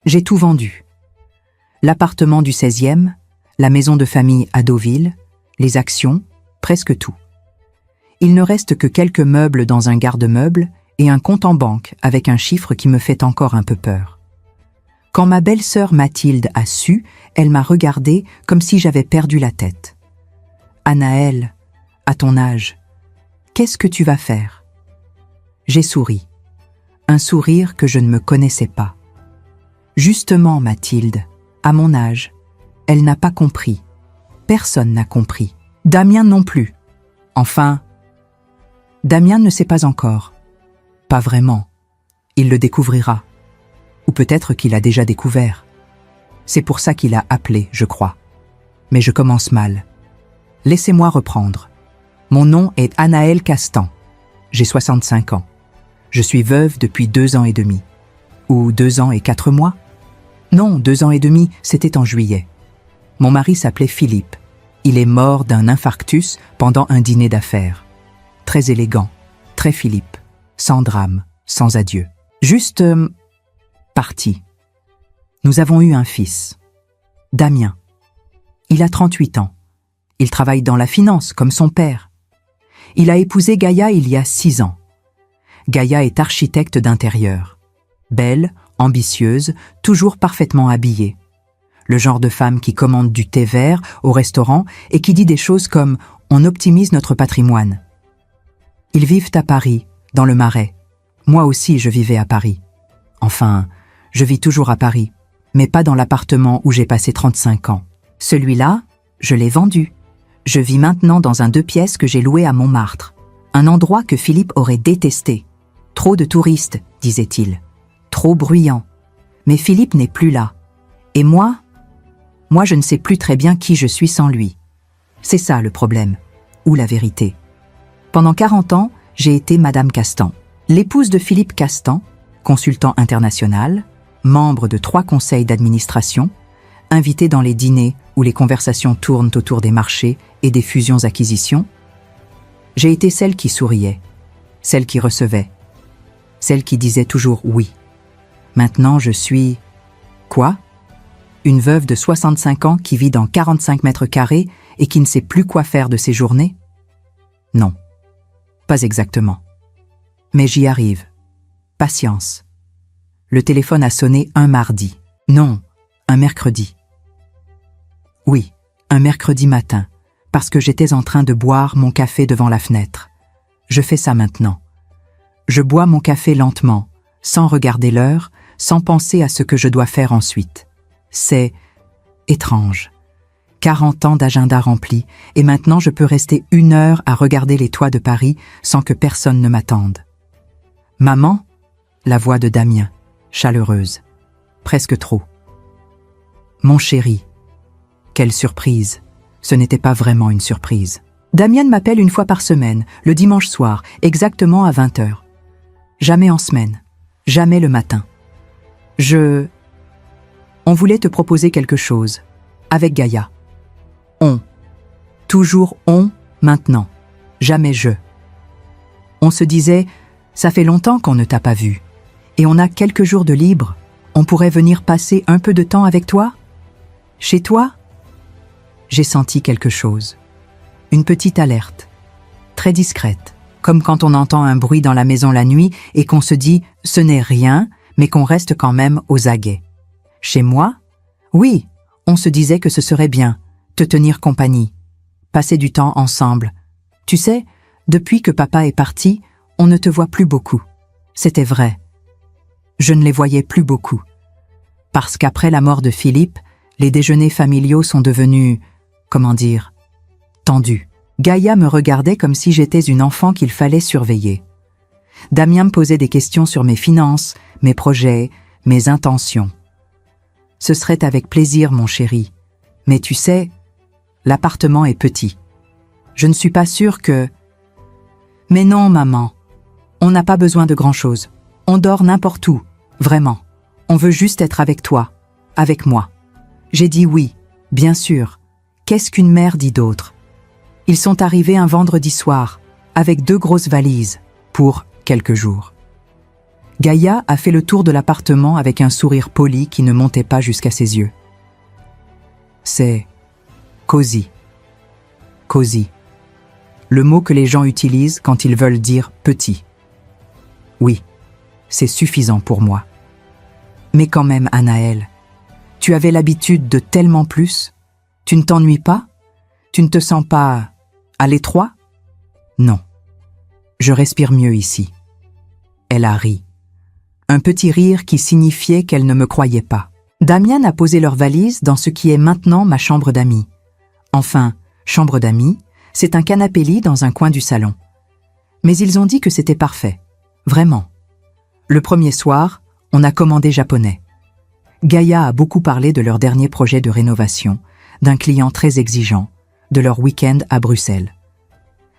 J'ai tout vendu. L'appartement du 16e, la maison de famille à Deauville, les actions, presque tout. Il ne reste que quelques meubles dans un garde-meuble et un compte en banque avec un chiffre qui me fait encore un peu peur. Quand ma belle-sœur Mathilde a su, elle m'a regardée comme si j'avais perdu la tête. « Anaëlle, à ton âge, qu'est-ce que tu vas faire ?» J'ai souri. Un sourire que je ne me connaissais pas. Justement, Mathilde, à mon âge, elle n'a pas compris. Personne n'a compris. Damien non plus. Enfin, Damien ne sait pas encore. Pas vraiment. Il le découvrira. Ou peut-être qu'il a déjà découvert. C'est pour ça qu'il a appelé, je crois. Mais je commence mal. Laissez-moi reprendre. Mon nom est Anaëlle Castan. J'ai 65 ans. Je suis veuve depuis 2 ans et demi. Ou 2 ans et 4 mois? Non, 2 ans et demi, c'était en juillet. Mon mari s'appelait Philippe. Il est mort d'un infarctus pendant un dîner d'affaires. Très élégant, très Philippe, sans drame, sans adieu. Juste parti. Nous avons eu un fils, Damien. Il a 38 ans. Il travaille dans la finance, comme son père. Il a épousé Gaïa il y a 6 ans. Gaïa est architecte d'intérieur. Belle, ambitieuse, toujours parfaitement habillée. Le genre de femme qui commande du thé vert au restaurant et qui dit des choses comme « on optimise notre patrimoine ». Ils vivent à Paris, dans le Marais. Moi aussi, je vivais à Paris. Enfin, je vis toujours à Paris, mais pas dans l'appartement où j'ai passé 35 ans. Celui-là, je l'ai vendu. Je vis maintenant dans un 2 pièces que j'ai loué à Montmartre. Un endroit que Philippe aurait détesté. Trop de touristes, disait-il. Trop bruyant. Mais Philippe n'est plus là. Et moi, je ne sais plus très bien qui je suis sans lui. C'est ça le problème, ou la vérité. Pendant 40 ans, j'ai été Madame Castan, l'épouse de Philippe Castan, consultant international, membre de 3 conseils d'administration, invitée dans les dîners où les conversations tournent autour des marchés et des fusions-acquisitions. J'ai été celle qui souriait, celle qui recevait, celle qui disait toujours oui. Maintenant, je suis... Quoi? Une veuve de 65 ans qui vit dans 45 mètres carrés et qui ne sait plus quoi faire de ses journées? Non, pas exactement. Mais j'y arrive. Patience. Le téléphone a sonné un mardi. Non, un mercredi. Oui, un mercredi matin, parce que j'étais en train de boire mon café devant la fenêtre. Je fais ça maintenant. Je bois mon café lentement, sans regarder l'heure, sans penser à ce que je dois faire ensuite. C'est étrange. 40 ans d'agenda rempli, et maintenant je peux rester 1 heure à regarder les toits de Paris sans que personne ne m'attende. Maman, la voix de Damien, chaleureuse, presque trop. Mon chéri, quelle surprise. Ce n'était pas vraiment une surprise. Damien m'appelle 1 fois par semaine, le dimanche soir, exactement à 20h. Jamais en semaine, jamais le matin. On voulait te proposer quelque chose, avec Gaïa. Toujours on, maintenant, jamais je. On se disait, ça fait longtemps qu'on ne t'a pas vu, et on a quelques jours de libre, on pourrait venir passer un peu de temps avec toi? Chez toi? J'ai senti quelque chose. Une petite alerte, très discrète, comme quand on entend un bruit dans la maison la nuit et qu'on se dit « ce n'est rien », mais qu'on reste quand même aux aguets. Chez moi? Oui, on se disait que ce serait bien, te tenir compagnie, passer du temps ensemble. Tu sais, depuis que papa est parti, on ne te voit plus beaucoup. C'était vrai. Je ne les voyais plus beaucoup. Parce qu'après la mort de Philippe, les déjeuners familiaux sont devenus, comment dire, tendus. Gaïa me regardait comme si j'étais une enfant qu'il fallait surveiller. Damien me posait des questions sur mes finances, mes projets, mes intentions. Ce serait avec plaisir, mon chéri. Mais tu sais, l'appartement est petit. Je ne suis pas sûre que... Mais non, maman. On n'a pas besoin de grand-chose. On dort n'importe où, vraiment. On veut juste être avec toi, avec moi. J'ai dit oui, bien sûr. Qu'est-ce qu'une mère dit d'autre? Ils sont arrivés un vendredi soir, avec 2 grosses valises, pour quelques jours. Gaïa a fait le tour de l'appartement avec un sourire poli qui ne montait pas jusqu'à ses yeux. C'est cosy. Cosy. Le mot que les gens utilisent quand ils veulent dire petit. Oui, c'est suffisant pour moi. Mais quand même, Anaël, tu avais l'habitude de tellement plus. Tu ne t'ennuies pas? Tu ne te sens pas à l'étroit? Non. Je respire mieux ici. Elle a ri. Un petit rire qui signifiait qu'elle ne me croyait pas. Damian a posé leurs valises dans ce qui est maintenant ma chambre d'amis. Enfin, chambre d'amis, c'est un canapé-lit dans un coin du salon. Mais ils ont dit que c'était parfait. Vraiment. Le premier soir, on a commandé japonais. Gaïa a beaucoup parlé de leur dernier projet de rénovation, d'un client très exigeant, de leur week-end à Bruxelles.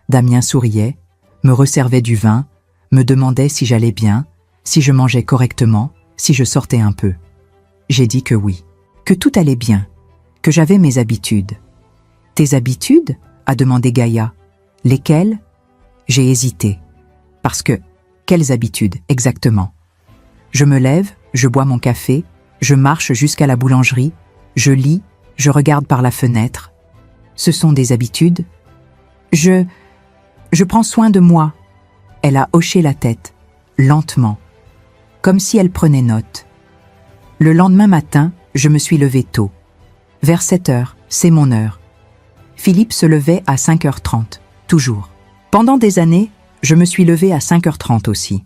Damien souriait, me resservait du vin, me demandait si j'allais bien, si je mangeais correctement, si je sortais un peu. J'ai dit que oui, que tout allait bien, que j'avais mes habitudes. « Tes habitudes ?» a demandé Gaïa. « Lesquelles ?» J'ai hésité. Parce que, quelles habitudes exactement? Je me lève, je bois mon café, je marche jusqu'à la boulangerie, je lis, je regarde par la fenêtre. Ce sont des habitudes? Je prends soin de moi. Elle a hoché la tête, lentement, comme si elle prenait note. Le lendemain matin, je me suis levée tôt. Vers 7 heures, c'est mon heure. Philippe se levait à 5h30, toujours. Pendant des années, je me suis levée à 5h30 aussi,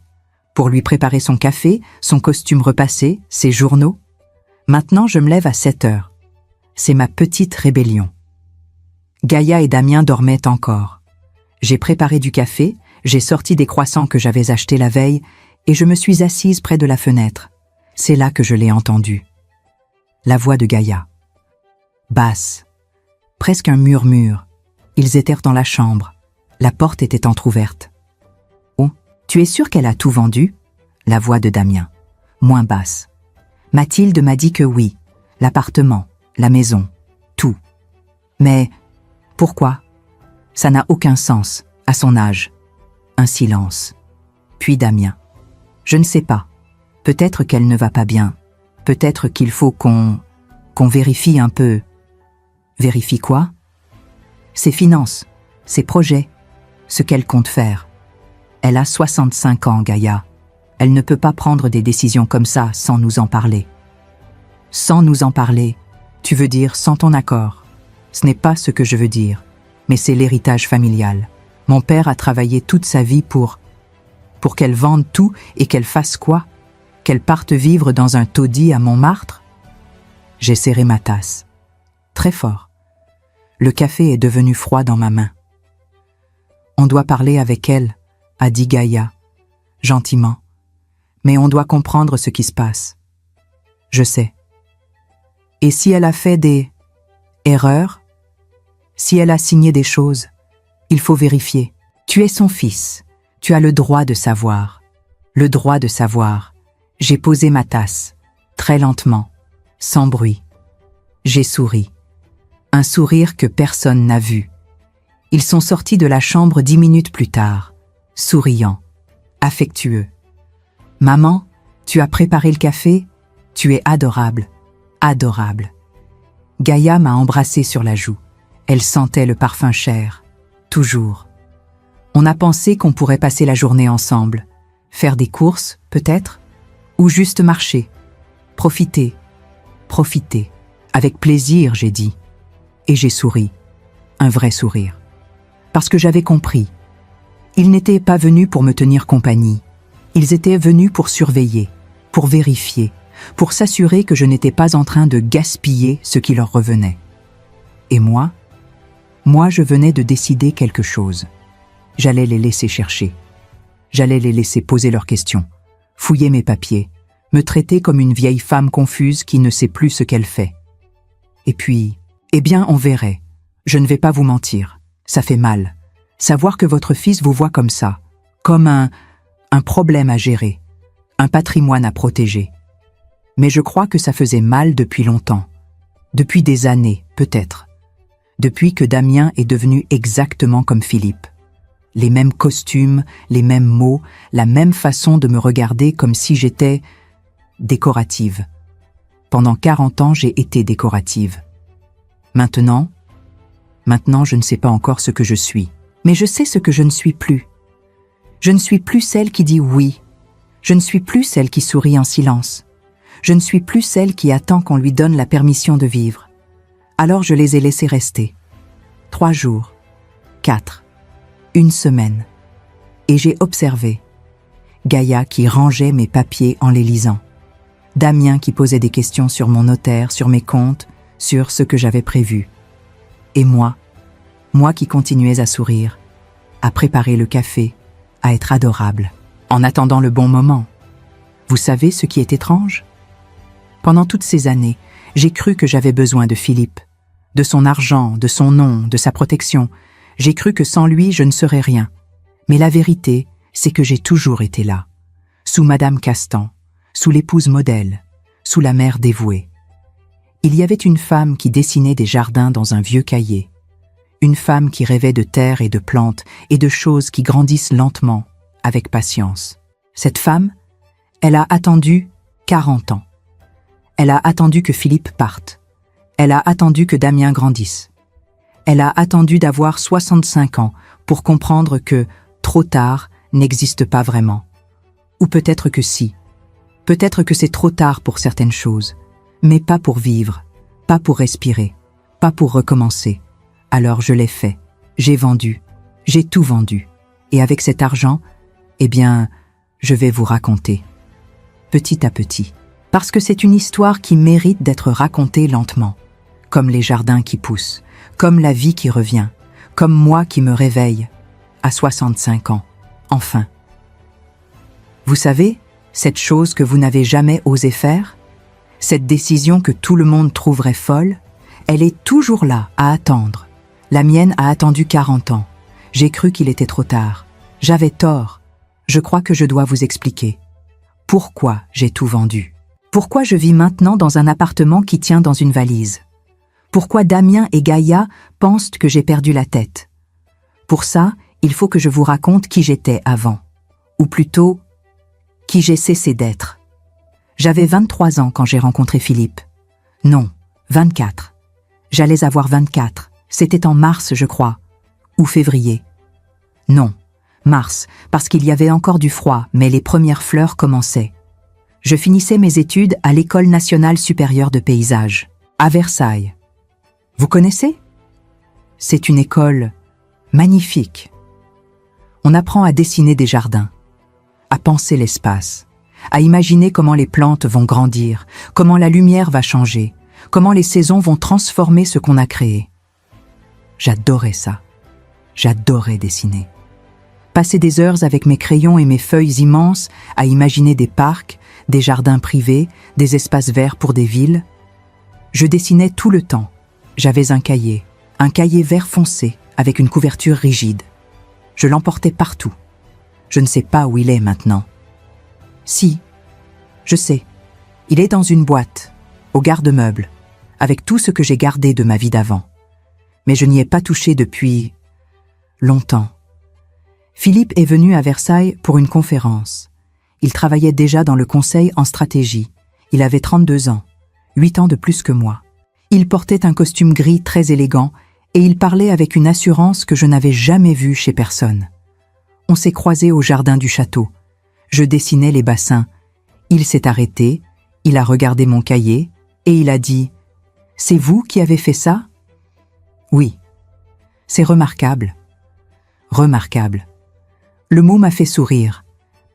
pour lui préparer son café, son costume repassé, ses journaux. Maintenant, je me lève à 7 heures. C'est ma petite rébellion. Gaïa et Damien dormaient encore. J'ai préparé du café, j'ai sorti des croissants que j'avais achetés la veille et je me suis assise près de la fenêtre. C'est là que je l'ai entendue. La voix de Gaïa. Basse. Presque un murmure. Ils étaient dans la chambre. La porte était entr'ouverte. Oh, tu es sûre qu'elle a tout vendu? La voix de Damien. Moins basse. Mathilde m'a dit que oui. L'appartement, la maison, tout. Mais pourquoi? Ça n'a aucun sens, à son âge. Un silence. Puis Damien. Je ne sais pas. Peut-être qu'elle ne va pas bien. Peut-être qu'il faut qu'on vérifie un peu. Vérifie quoi? Ses finances, ses projets, ce qu'elle compte faire. Elle a 65 ans, Gaïa. Elle ne peut pas prendre des décisions comme ça sans nous en parler. Sans nous en parler, tu veux dire sans ton accord. Ce n'est pas ce que je veux dire, mais c'est l'héritage familial. Mon père a travaillé toute sa vie pour qu'elle vende tout et qu'elle fasse quoi? Qu'elle parte vivre dans un taudis à Montmartre? J'ai serré ma tasse. Très fort. Le café est devenu froid dans ma main. On doit parler avec elle, a dit Gaïa, gentiment. Mais on doit comprendre ce qui se passe. Je sais. Et si elle a fait des erreurs? Si elle a signé des choses, il faut vérifier. Tu es son fils. Tu as le droit de savoir. Le droit de savoir. J'ai posé ma tasse, très lentement, sans bruit. J'ai souri. Un sourire que personne n'a vu. Ils sont sortis de la chambre 10 minutes plus tard, souriants, affectueux. « Maman, tu as préparé le café? Tu es adorable, adorable. » Gaïa m'a embrassée sur la joue. Elle sentait le parfum cher, toujours. On a pensé qu'on pourrait passer la journée ensemble, faire des courses, peut-être, ou juste marcher, profiter, profiter. Avec plaisir, j'ai dit. Et j'ai souri, un vrai sourire. Parce que j'avais compris. Ils n'étaient pas venus pour me tenir compagnie. Ils étaient venus pour surveiller, pour vérifier, pour s'assurer que je n'étais pas en train de gaspiller ce qui leur revenait. Et moi, je venais de décider quelque chose. J'allais les laisser chercher. J'allais les laisser poser leurs questions, fouiller mes papiers, me traiter comme une vieille femme confuse qui ne sait plus ce qu'elle fait. Et puis, eh bien, on verrait. Je ne vais pas vous mentir. Ça fait mal. Savoir que votre fils vous voit comme ça, comme un problème à gérer, un patrimoine à protéger. Mais je crois que ça faisait mal depuis longtemps. Depuis des années, peut-être. Depuis que Damien est devenu exactement comme Philippe. les mêmes costumes, les mêmes mots, la même façon de me regarder comme si j'étais décorative. Pendant 40 ans, j'ai été décorative. Maintenant, je ne sais pas encore ce que je suis, mais je sais ce que je ne suis plus. Je ne suis plus celle qui dit oui. Je ne suis plus celle qui sourit en silence. Je ne suis plus celle qui attend qu'on lui donne la permission de vivre. Alors je les ai laissés rester. 3 jours, 4, 1 semaine. Et j'ai observé Gaïa qui rangeait mes papiers en les lisant. Damien qui posait des questions sur mon notaire, sur mes comptes, sur ce que j'avais prévu. Et moi qui continuais à sourire, à préparer le café, à être adorable, en attendant le bon moment. Vous savez ce qui est étrange? Pendant toutes ces années, j'ai cru que j'avais besoin de Philippe, de son argent, de son nom, de sa protection. J'ai cru que sans lui, je ne serais rien. Mais la vérité, c'est que j'ai toujours été là, sous Madame Castan, sous l'épouse modèle, sous la mère dévouée. Il y avait une femme qui dessinait des jardins dans un vieux cahier, une femme qui rêvait de terre et de plantes et de choses qui grandissent lentement, avec patience. Cette femme, elle a attendu 40 ans. Elle a attendu que Philippe parte. Elle a attendu que Damien grandisse. Elle a attendu d'avoir 65 ans pour comprendre que trop tard n'existe pas vraiment. Ou peut-être que si. Peut-être que c'est trop tard pour certaines choses, mais pas pour vivre, pas pour respirer, pas pour recommencer. Alors je l'ai fait. J'ai vendu. J'ai tout vendu. Et avec cet argent, eh bien, je vais vous raconter. Petit à petit. Parce que c'est une histoire qui mérite d'être racontée lentement. Comme les jardins qui poussent, comme la vie qui revient, comme moi qui me réveille, à 65 ans, enfin. Vous savez, cette chose que vous n'avez jamais osé faire, cette décision que tout le monde trouverait folle, elle est toujours là, à attendre. La mienne a attendu 40 ans. J'ai cru qu'il était trop tard. J'avais tort. Je crois que je dois vous expliquer. Pourquoi j'ai tout vendu? Pourquoi je vis maintenant dans un appartement qui tient dans une valise? Pourquoi Damien et Gaïa pensent que j'ai perdu la tête? Pour ça, il faut que je vous raconte qui j'étais avant. Ou plutôt, qui j'ai cessé d'être. J'avais 23 ans quand j'ai rencontré Philippe. Non, 24. J'allais avoir 24. C'était en mars, je crois. Ou février. Non, mars, parce qu'il y avait encore du froid, mais les premières fleurs commençaient. Je finissais mes études à l'École nationale supérieure de paysage, à Versailles. Vous connaissez? C'est une école magnifique. On apprend à dessiner des jardins, à penser l'espace, à imaginer comment les plantes vont grandir, comment la lumière va changer, comment les saisons vont transformer ce qu'on a créé. J'adorais ça. J'adorais dessiner. Passer des heures avec mes crayons et mes feuilles immenses à imaginer des parcs, des jardins privés, des espaces verts pour des villes. Je dessinais tout le temps. J'avais un cahier vert foncé avec une couverture rigide. Je l'emportais partout. Je ne sais pas où il est maintenant. Si, je sais. Il est dans une boîte, au garde-meubles, avec tout ce que j'ai gardé de ma vie d'avant. Mais je n'y ai pas touché depuis longtemps. Philippe est venu à Versailles pour une conférence. Il travaillait déjà dans le conseil en stratégie. Il avait 32 ans, 8 ans de plus que moi. Il portait un costume gris très élégant et il parlait avec une assurance que je n'avais jamais vue chez personne. On s'est croisés au jardin du château. Je dessinais les bassins. Il s'est arrêté, il a regardé mon cahier et il a dit « C'est vous qui avez fait ça ?» Oui. C'est remarquable. Remarquable. Le mot m'a fait sourire.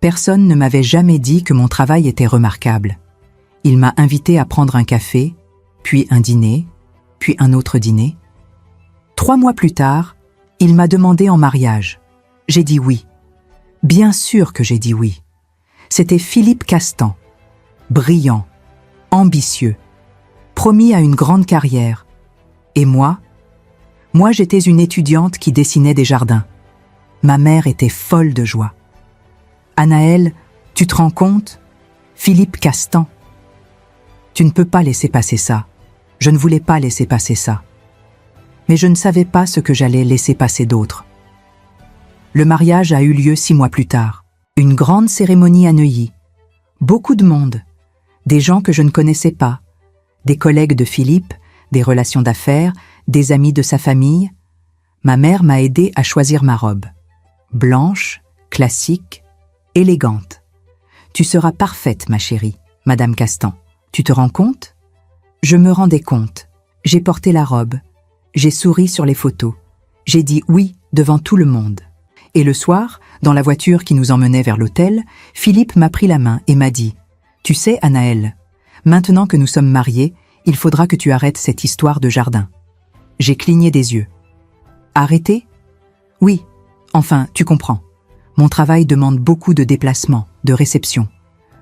Personne ne m'avait jamais dit que mon travail était remarquable. Il m'a invité à prendre un café, puis un dîner, puis un autre dîner. 3 mois plus tard, il m'a demandé en mariage. J'ai dit oui. Bien sûr que j'ai dit oui. C'était Philippe Castan. Brillant, ambitieux, promis à une grande carrière. Et moi j'étais une étudiante qui dessinait des jardins. Ma mère était folle de joie. Anaëlle, tu te rends compte? Philippe Castan. Tu ne peux pas laisser passer ça. Je ne voulais pas laisser passer ça. Mais je ne savais pas ce que j'allais laisser passer d'autre. Le mariage a eu lieu 6 mois plus tard. Une grande cérémonie à Neuilly. Beaucoup de monde. Des gens que je ne connaissais pas. Des collègues de Philippe, des relations d'affaires, des amis de sa famille. Ma mère m'a aidé à choisir ma robe. Blanche, classique, élégante. Tu seras parfaite, ma chérie, Madame Castan. Tu te rends compte? Je me rendais compte. J'ai porté la robe. J'ai souri sur les photos. J'ai dit oui devant tout le monde. Et le soir, dans la voiture qui nous emmenait vers l'hôtel, Philippe m'a pris la main et m'a dit « Tu sais, Anaëlle, maintenant que nous sommes mariés, il faudra que tu arrêtes cette histoire de jardin. » J'ai cligné des yeux. « Arrêter? Oui, enfin, tu comprends. Mon travail demande beaucoup de déplacements, de réceptions.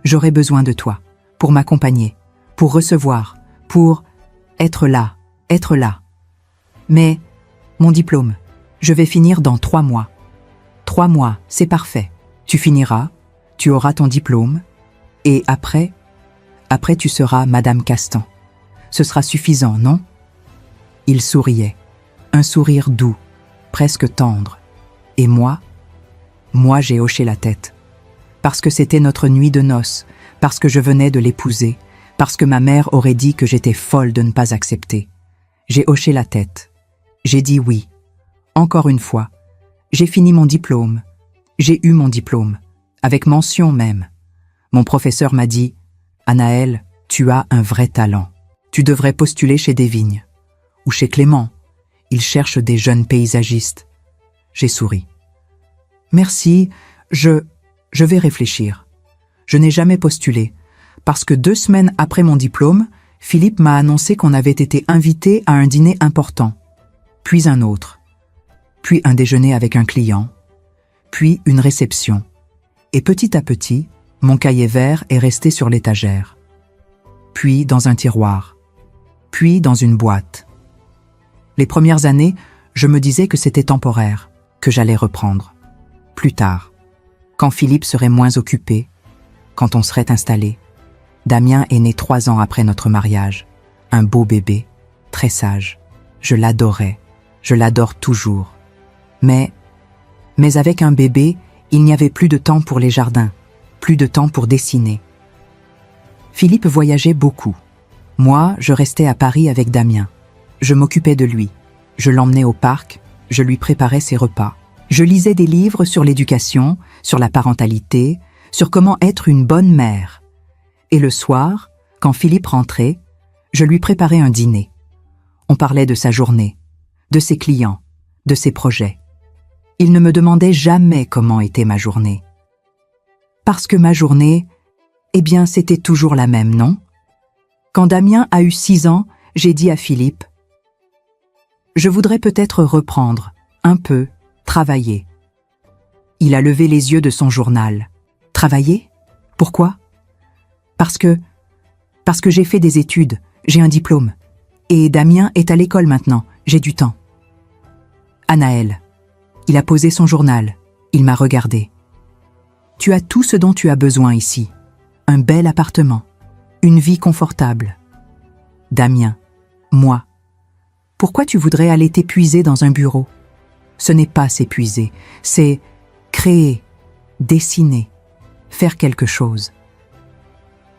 J'aurai besoin de toi, pour m'accompagner, pour recevoir, pour être là. Mais, mon diplôme, je vais finir dans 3 mois. 3 mois, c'est parfait. Tu finiras, tu auras ton diplôme, et après tu seras Madame Castan. Ce sera suffisant, non? Il souriait, un sourire doux, presque tendre. Et moi j'ai hoché la tête. Parce que c'était notre nuit de noces, parce que je venais de l'épouser, parce que ma mère aurait dit que j'étais folle de ne pas accepter. J'ai hoché la tête. J'ai dit oui. Encore une fois. J'ai fini mon diplôme. J'ai eu mon diplôme, avec mention même. Mon professeur m'a dit « Anaëlle, tu as un vrai talent. Tu devrais postuler chez Desvignes. Ou chez Clément. Ils cherchent des jeunes paysagistes. » J'ai souri. « Merci, je vais réfléchir. Je n'ai jamais postulé, parce que 2 semaines après mon diplôme, Philippe m'a annoncé qu'on avait été invité à un dîner important, puis un autre. Puis un déjeuner avec un client, puis une réception. Et petit à petit, mon cahier vert est resté sur l'étagère. Puis dans un tiroir. Puis dans une boîte. Les premières années, je me disais que c'était temporaire, que j'allais reprendre. Plus tard, quand Philippe serait moins occupé, quand on serait installé. Damien est né 3 ans après notre mariage. Un beau bébé, très sage. Je l'adorais, je l'adore toujours. Mais avec un bébé, il n'y avait plus de temps pour les jardins, plus de temps pour dessiner. Philippe voyageait beaucoup. Moi, je restais à Paris avec Damien. Je m'occupais de lui. Je l'emmenais au parc, je lui préparais ses repas. Je lisais des livres sur l'éducation, sur la parentalité, sur comment être une bonne mère. Et le soir, quand Philippe rentrait, je lui préparais un dîner. On parlait de sa journée, de ses clients, de ses projets. Il ne me demandait jamais comment était ma journée. Parce que ma journée, eh bien, c'était toujours la même, non? Quand Damien a eu 6 ans, j'ai dit à Philippe « Je voudrais peut-être reprendre, un peu, travailler. » Il a levé les yeux de son journal. « Travailler? Pourquoi? » Parce que j'ai fait des études, j'ai un diplôme. Et Damien est à l'école maintenant, j'ai du temps. Anaëlle. Il a posé son journal, il m'a regardé. Tu as tout ce dont tu as besoin ici. Un bel appartement, une vie confortable. Damien. Moi. Pourquoi tu voudrais aller t'épuiser dans un bureau? Ce n'est pas s'épuiser, c'est créer, dessiner, faire quelque chose.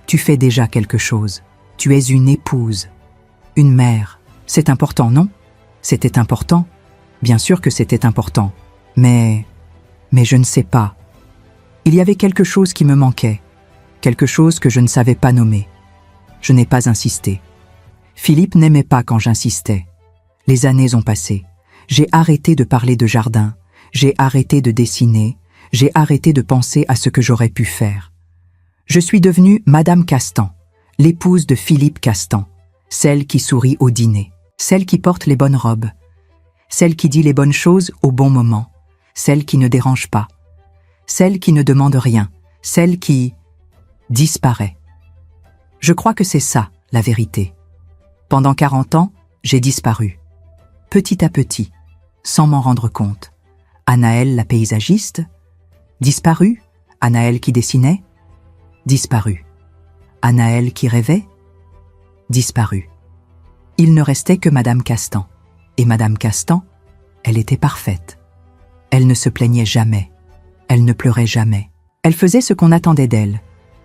Tu fais déjà quelque chose. Tu es une épouse, une mère. C'est important, non? C'était important. Bien sûr que c'était important. Mais je ne sais pas. Il y avait quelque chose qui me manquait. Quelque chose que je ne savais pas nommer. Je n'ai pas insisté. Philippe n'aimait pas quand j'insistais. Les années ont passé. J'ai arrêté de parler de jardin. J'ai arrêté de dessiner. J'ai arrêté de penser à ce que j'aurais pu faire. Je suis devenue Madame Castan, l'épouse de Philippe Castan, celle qui sourit au dîner, celle qui porte les bonnes robes, celle qui dit les bonnes choses au bon moment, celle qui ne dérange pas, celle qui ne demande rien, celle qui disparaît. Je crois que c'est ça, la vérité. Pendant 40 ans, j'ai disparu. Petit à petit, sans m'en rendre compte. Anaëlle, la paysagiste, disparue. Anaëlle qui dessinait, disparue. Anaëlle qui rêvait, disparue. Il ne restait que Madame Castan. Et Madame Castan, elle était parfaite. Elle ne se plaignait jamais. Elle ne pleurait jamais. Elle faisait ce qu'on attendait d'elle.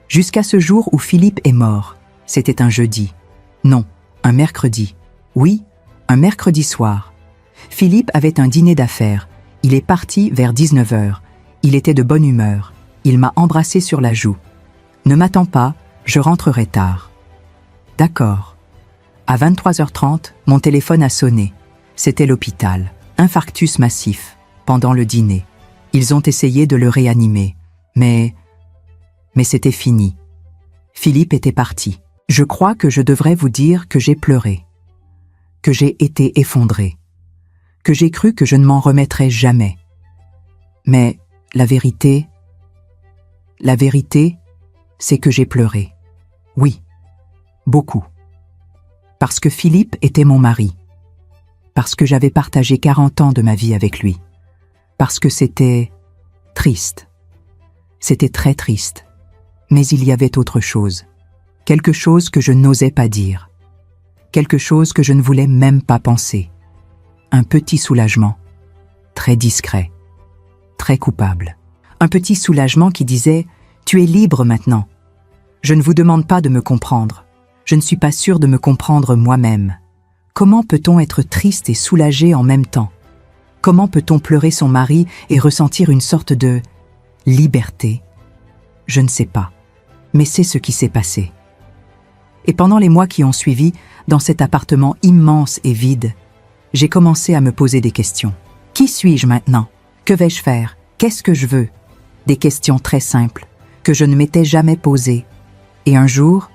Jusqu'à ce jour où Philippe est mort. C'était un jeudi. Non, un mercredi. Oui, un mercredi soir. Philippe avait un dîner d'affaires. Il est parti vers 19h. Il était de bonne humeur. Il m'a embrassé sur la joue. Ne m'attends pas, je rentrerai tard. D'accord. À 23h30, mon téléphone a sonné. C'était l'hôpital. Infarctus massif. Pendant le dîner. Ils ont essayé de le réanimer. Mais c'était fini. Philippe était parti. Je crois que je devrais vous dire que j'ai pleuré. Que j'ai été effondré. Que j'ai cru que je ne m'en remettrais jamais. Mais la vérité, c'est que j'ai pleuré. Oui, beaucoup. Parce que Philippe était mon mari. Parce que j'avais partagé 40 ans de ma vie avec lui. Parce que c'était triste. C'était très triste. Mais il y avait autre chose. Quelque chose que je n'osais pas dire. Quelque chose que je ne voulais même pas penser. Un petit soulagement. Très discret. Très coupable. Un petit soulagement qui disait « Tu es libre maintenant. Je ne vous demande pas de me comprendre. Je ne suis pas sûre de me comprendre moi-même. Comment peut-on être triste et soulagé en même temps? Comment peut-on pleurer son mari et ressentir une sorte de liberté? Je ne sais pas, mais c'est ce qui s'est passé. Et pendant les mois qui ont suivi, dans cet appartement immense et vide, j'ai commencé à me poser des questions. Qui suis-je maintenant? Que vais-je faire? Qu'est-ce que je veux? Des questions très simples, que je ne m'étais jamais posées. Et un jour,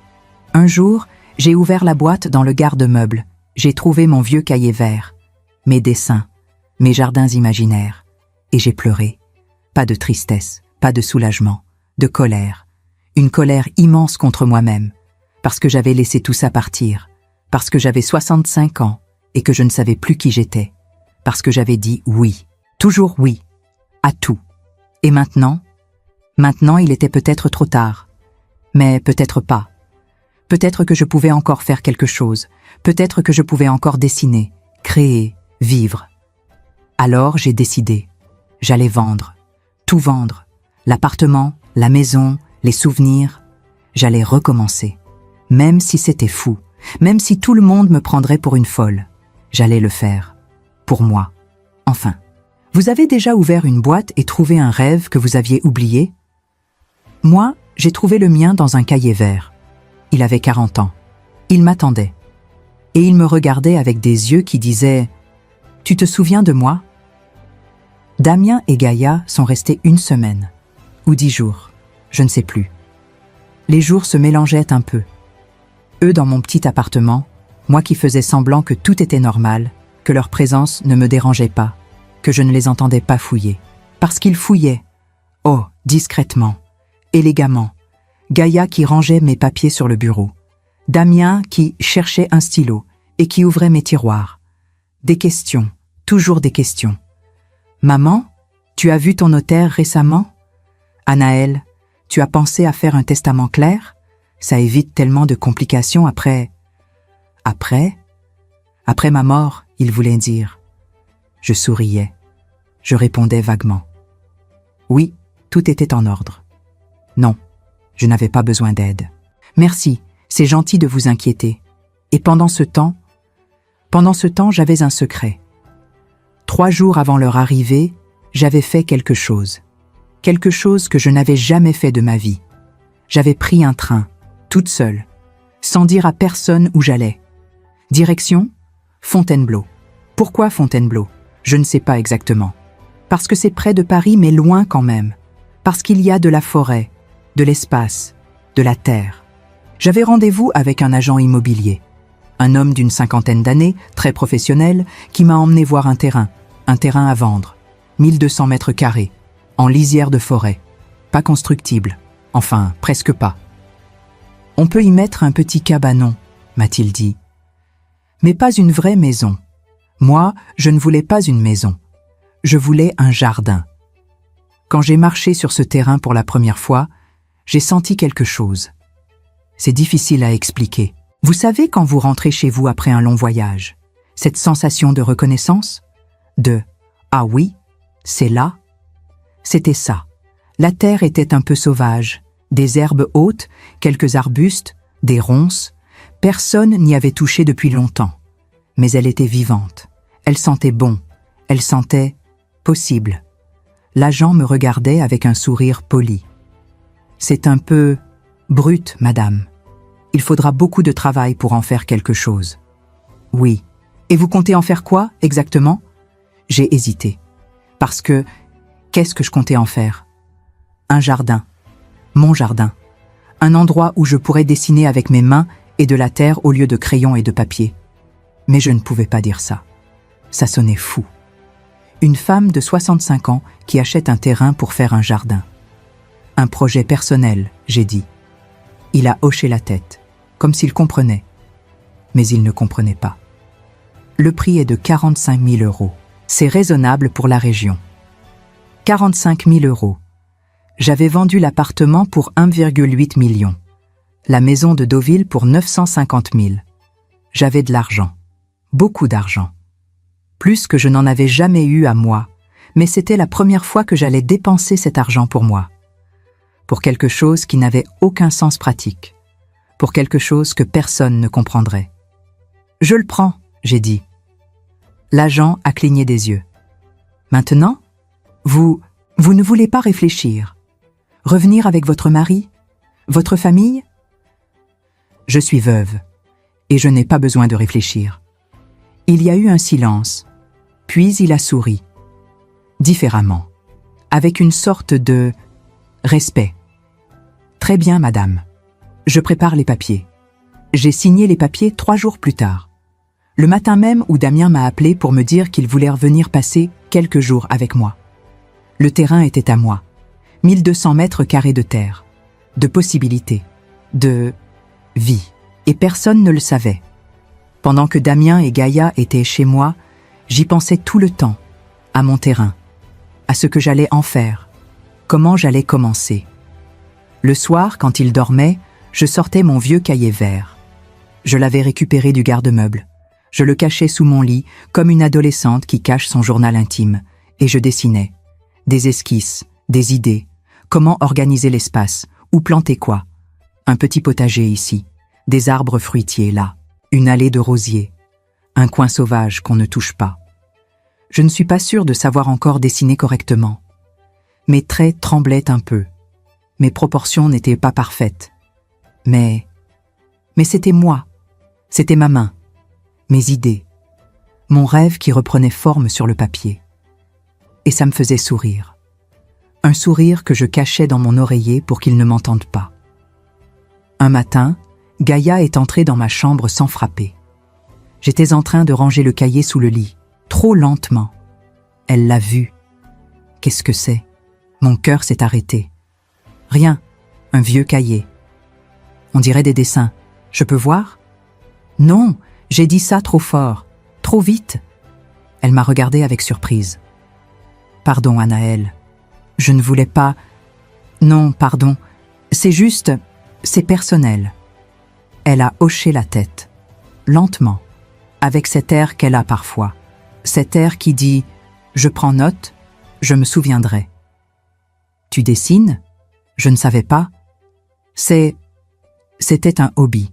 j'ai ouvert la boîte dans le garde-meubles. J'ai trouvé mon vieux cahier vert, mes dessins, mes jardins imaginaires. Et j'ai pleuré. Pas de tristesse, pas de soulagement, de colère. Une colère immense contre moi-même, parce que j'avais laissé tout ça partir, parce que j'avais 65 ans et que je ne savais plus qui j'étais, parce que j'avais dit oui, toujours oui, à tout. Et maintenant, il était peut-être trop tard, mais peut-être pas. Peut-être que je pouvais encore faire quelque chose, peut-être que je pouvais encore dessiner, créer, vivre. Alors j'ai décidé, j'allais vendre, tout vendre, l'appartement, la maison, les souvenirs. J'allais recommencer, même si c'était fou, même si tout le monde me prendrait pour une folle. J'allais le faire, pour moi. Enfin, vous avez déjà ouvert une boîte et trouvé un rêve que vous aviez oublié? Moi, j'ai trouvé le mien dans un cahier vert. Il avait 40 ans. Il m'attendait. Et il me regardait avec des yeux qui disaient « Tu te souviens de moi ?» Damien et Gaïa sont restés 1 semaine, ou 10 jours, je ne sais plus. Les jours se mélangeaient un peu. Eux dans mon petit appartement, moi qui faisais semblant que tout était normal, que leur présence ne me dérangeait pas, que je ne les entendais pas fouiller. Parce qu'ils fouillaient. Oh, discrètement, élégamment. Gaïa qui rangeait mes papiers sur le bureau. Damien qui cherchait un stylo et qui ouvrait mes tiroirs. Des questions, toujours des questions. « Maman, tu as vu ton notaire récemment? Anaël, tu as pensé à faire un testament clair? Ça évite tellement de complications après... » Après ma mort, il voulait dire. Je souriais. Je répondais vaguement. Oui, tout était en ordre. Non, je n'avais pas besoin d'aide. Merci, c'est gentil de vous inquiéter. Et pendant ce temps, j'avais un secret. 3 jours avant leur arrivée, j'avais fait quelque chose. Quelque chose que je n'avais jamais fait de ma vie. J'avais pris un train, toute seule, sans dire à personne où j'allais. Direction Fontainebleau. Pourquoi Fontainebleau? Je ne sais pas exactement. Parce que c'est près de Paris, mais loin quand même. Parce qu'il y a de la forêt, de l'espace, de la terre. J'avais rendez-vous avec un agent immobilier. Un homme d'une 50aine d'années, très professionnel, qui m'a emmené voir un terrain à vendre, 1200 mètres carrés, en lisière de forêt, pas constructible, enfin presque pas. On peut y mettre un petit cabanon, m'a-t-il dit. Mais pas une vraie maison. Moi, je ne voulais pas une maison. Je voulais un jardin. Quand j'ai marché sur ce terrain pour la première fois, j'ai senti quelque chose. C'est difficile à expliquer. Vous savez quand vous rentrez chez vous après un long voyage, cette sensation de reconnaissance? De « Ah oui, C'est là? C'était ça. La terre était un peu sauvage. Des herbes hautes, quelques arbustes, des ronces. Personne n'y avait touché depuis longtemps. Mais elle était vivante. Elle sentait bon. Elle sentait possible. L'agent me regardait avec un sourire poli. C'est un peu brut, madame. Il faudra beaucoup de travail pour en faire quelque chose. Oui. Et vous comptez en faire quoi, exactement? J'ai hésité. Parce que, qu'est-ce que je comptais en faire? Un jardin. Mon jardin. Un endroit où je pourrais dessiner avec mes mains et de la terre au lieu de crayons et de papier. Mais je ne pouvais pas dire ça. Ça sonnait fou. Une femme de 65 ans qui achète un terrain pour faire un jardin. Un projet personnel, j'ai dit. Il a hoché la tête, comme s'il comprenait. Mais il ne comprenait pas. Le prix est de 45 000 €. C'est raisonnable pour la région. 45 000 €. J'avais vendu l'appartement pour 1,8 million. La maison de Deauville pour 950 000. J'avais de l'argent. Beaucoup d'argent. Plus que je n'en avais jamais eu à moi, mais c'était la première fois que j'allais dépenser cet argent pour moi. Pour quelque chose qui n'avait aucun sens pratique. Pour quelque chose que personne ne comprendrait. Je le prends, j'ai dit. L'agent a cligné des yeux. Maintenant, vous ne voulez pas réfléchir. Revenir avec votre mari, votre famille? Je suis veuve, et je n'ai pas besoin de réfléchir. Il y a eu un silence, puis il a souri. Différemment, avec une sorte de respect. Très bien, madame. Je prépare les papiers. J'ai signé les papiers 3 jours plus tard. Le matin même où Damien m'a appelé pour me dire qu'il voulait revenir passer quelques jours avec moi. Le terrain était à moi. 1200 mètres carrés de terre. De possibilités. De vie. Et personne ne le savait. Pendant que Damien et Gaïa étaient chez moi, j'y pensais tout le temps. À mon terrain. À ce que j'allais en faire. Comment j'allais commencer. Le soir, quand il dormait, je sortais mon vieux cahier vert. Je l'avais récupéré du garde-meuble. Je le cachais sous mon lit, comme une adolescente qui cache son journal intime, et je dessinais. Des esquisses, des idées. Comment organiser l'espace, où planter quoi. Un petit potager ici, des arbres fruitiers là, une allée de rosiers, un coin sauvage qu'on ne touche pas. Je ne suis pas sûre de savoir encore dessiner correctement. Mes traits tremblaient un peu. Mes proportions n'étaient pas parfaites. Mais c'était moi. C'était ma main. Mes idées. Mon rêve qui reprenait forme sur le papier. Et ça me faisait sourire. Un sourire que je cachais dans mon oreiller pour qu'il ne m'entende pas. Un matin, Gaïa est entrée dans ma chambre sans frapper. J'étais en train de ranger le cahier sous le lit, trop lentement. Elle l'a vu. Qu'est-ce que c'est? Mon cœur s'est arrêté. Rien, un vieux cahier. On dirait des dessins. Je peux voir? Non, j'ai dit ça trop fort, trop vite. Elle m'a regardé avec surprise. Pardon, Anaël. Je ne voulais pas... Non, pardon. C'est juste... C'est personnel. Elle a hoché la tête. Lentement. Avec cet air qu'elle a parfois. Cet air qui dit « Je prends note, je me souviendrai ». Tu dessines? Je ne savais pas. C'était un hobby.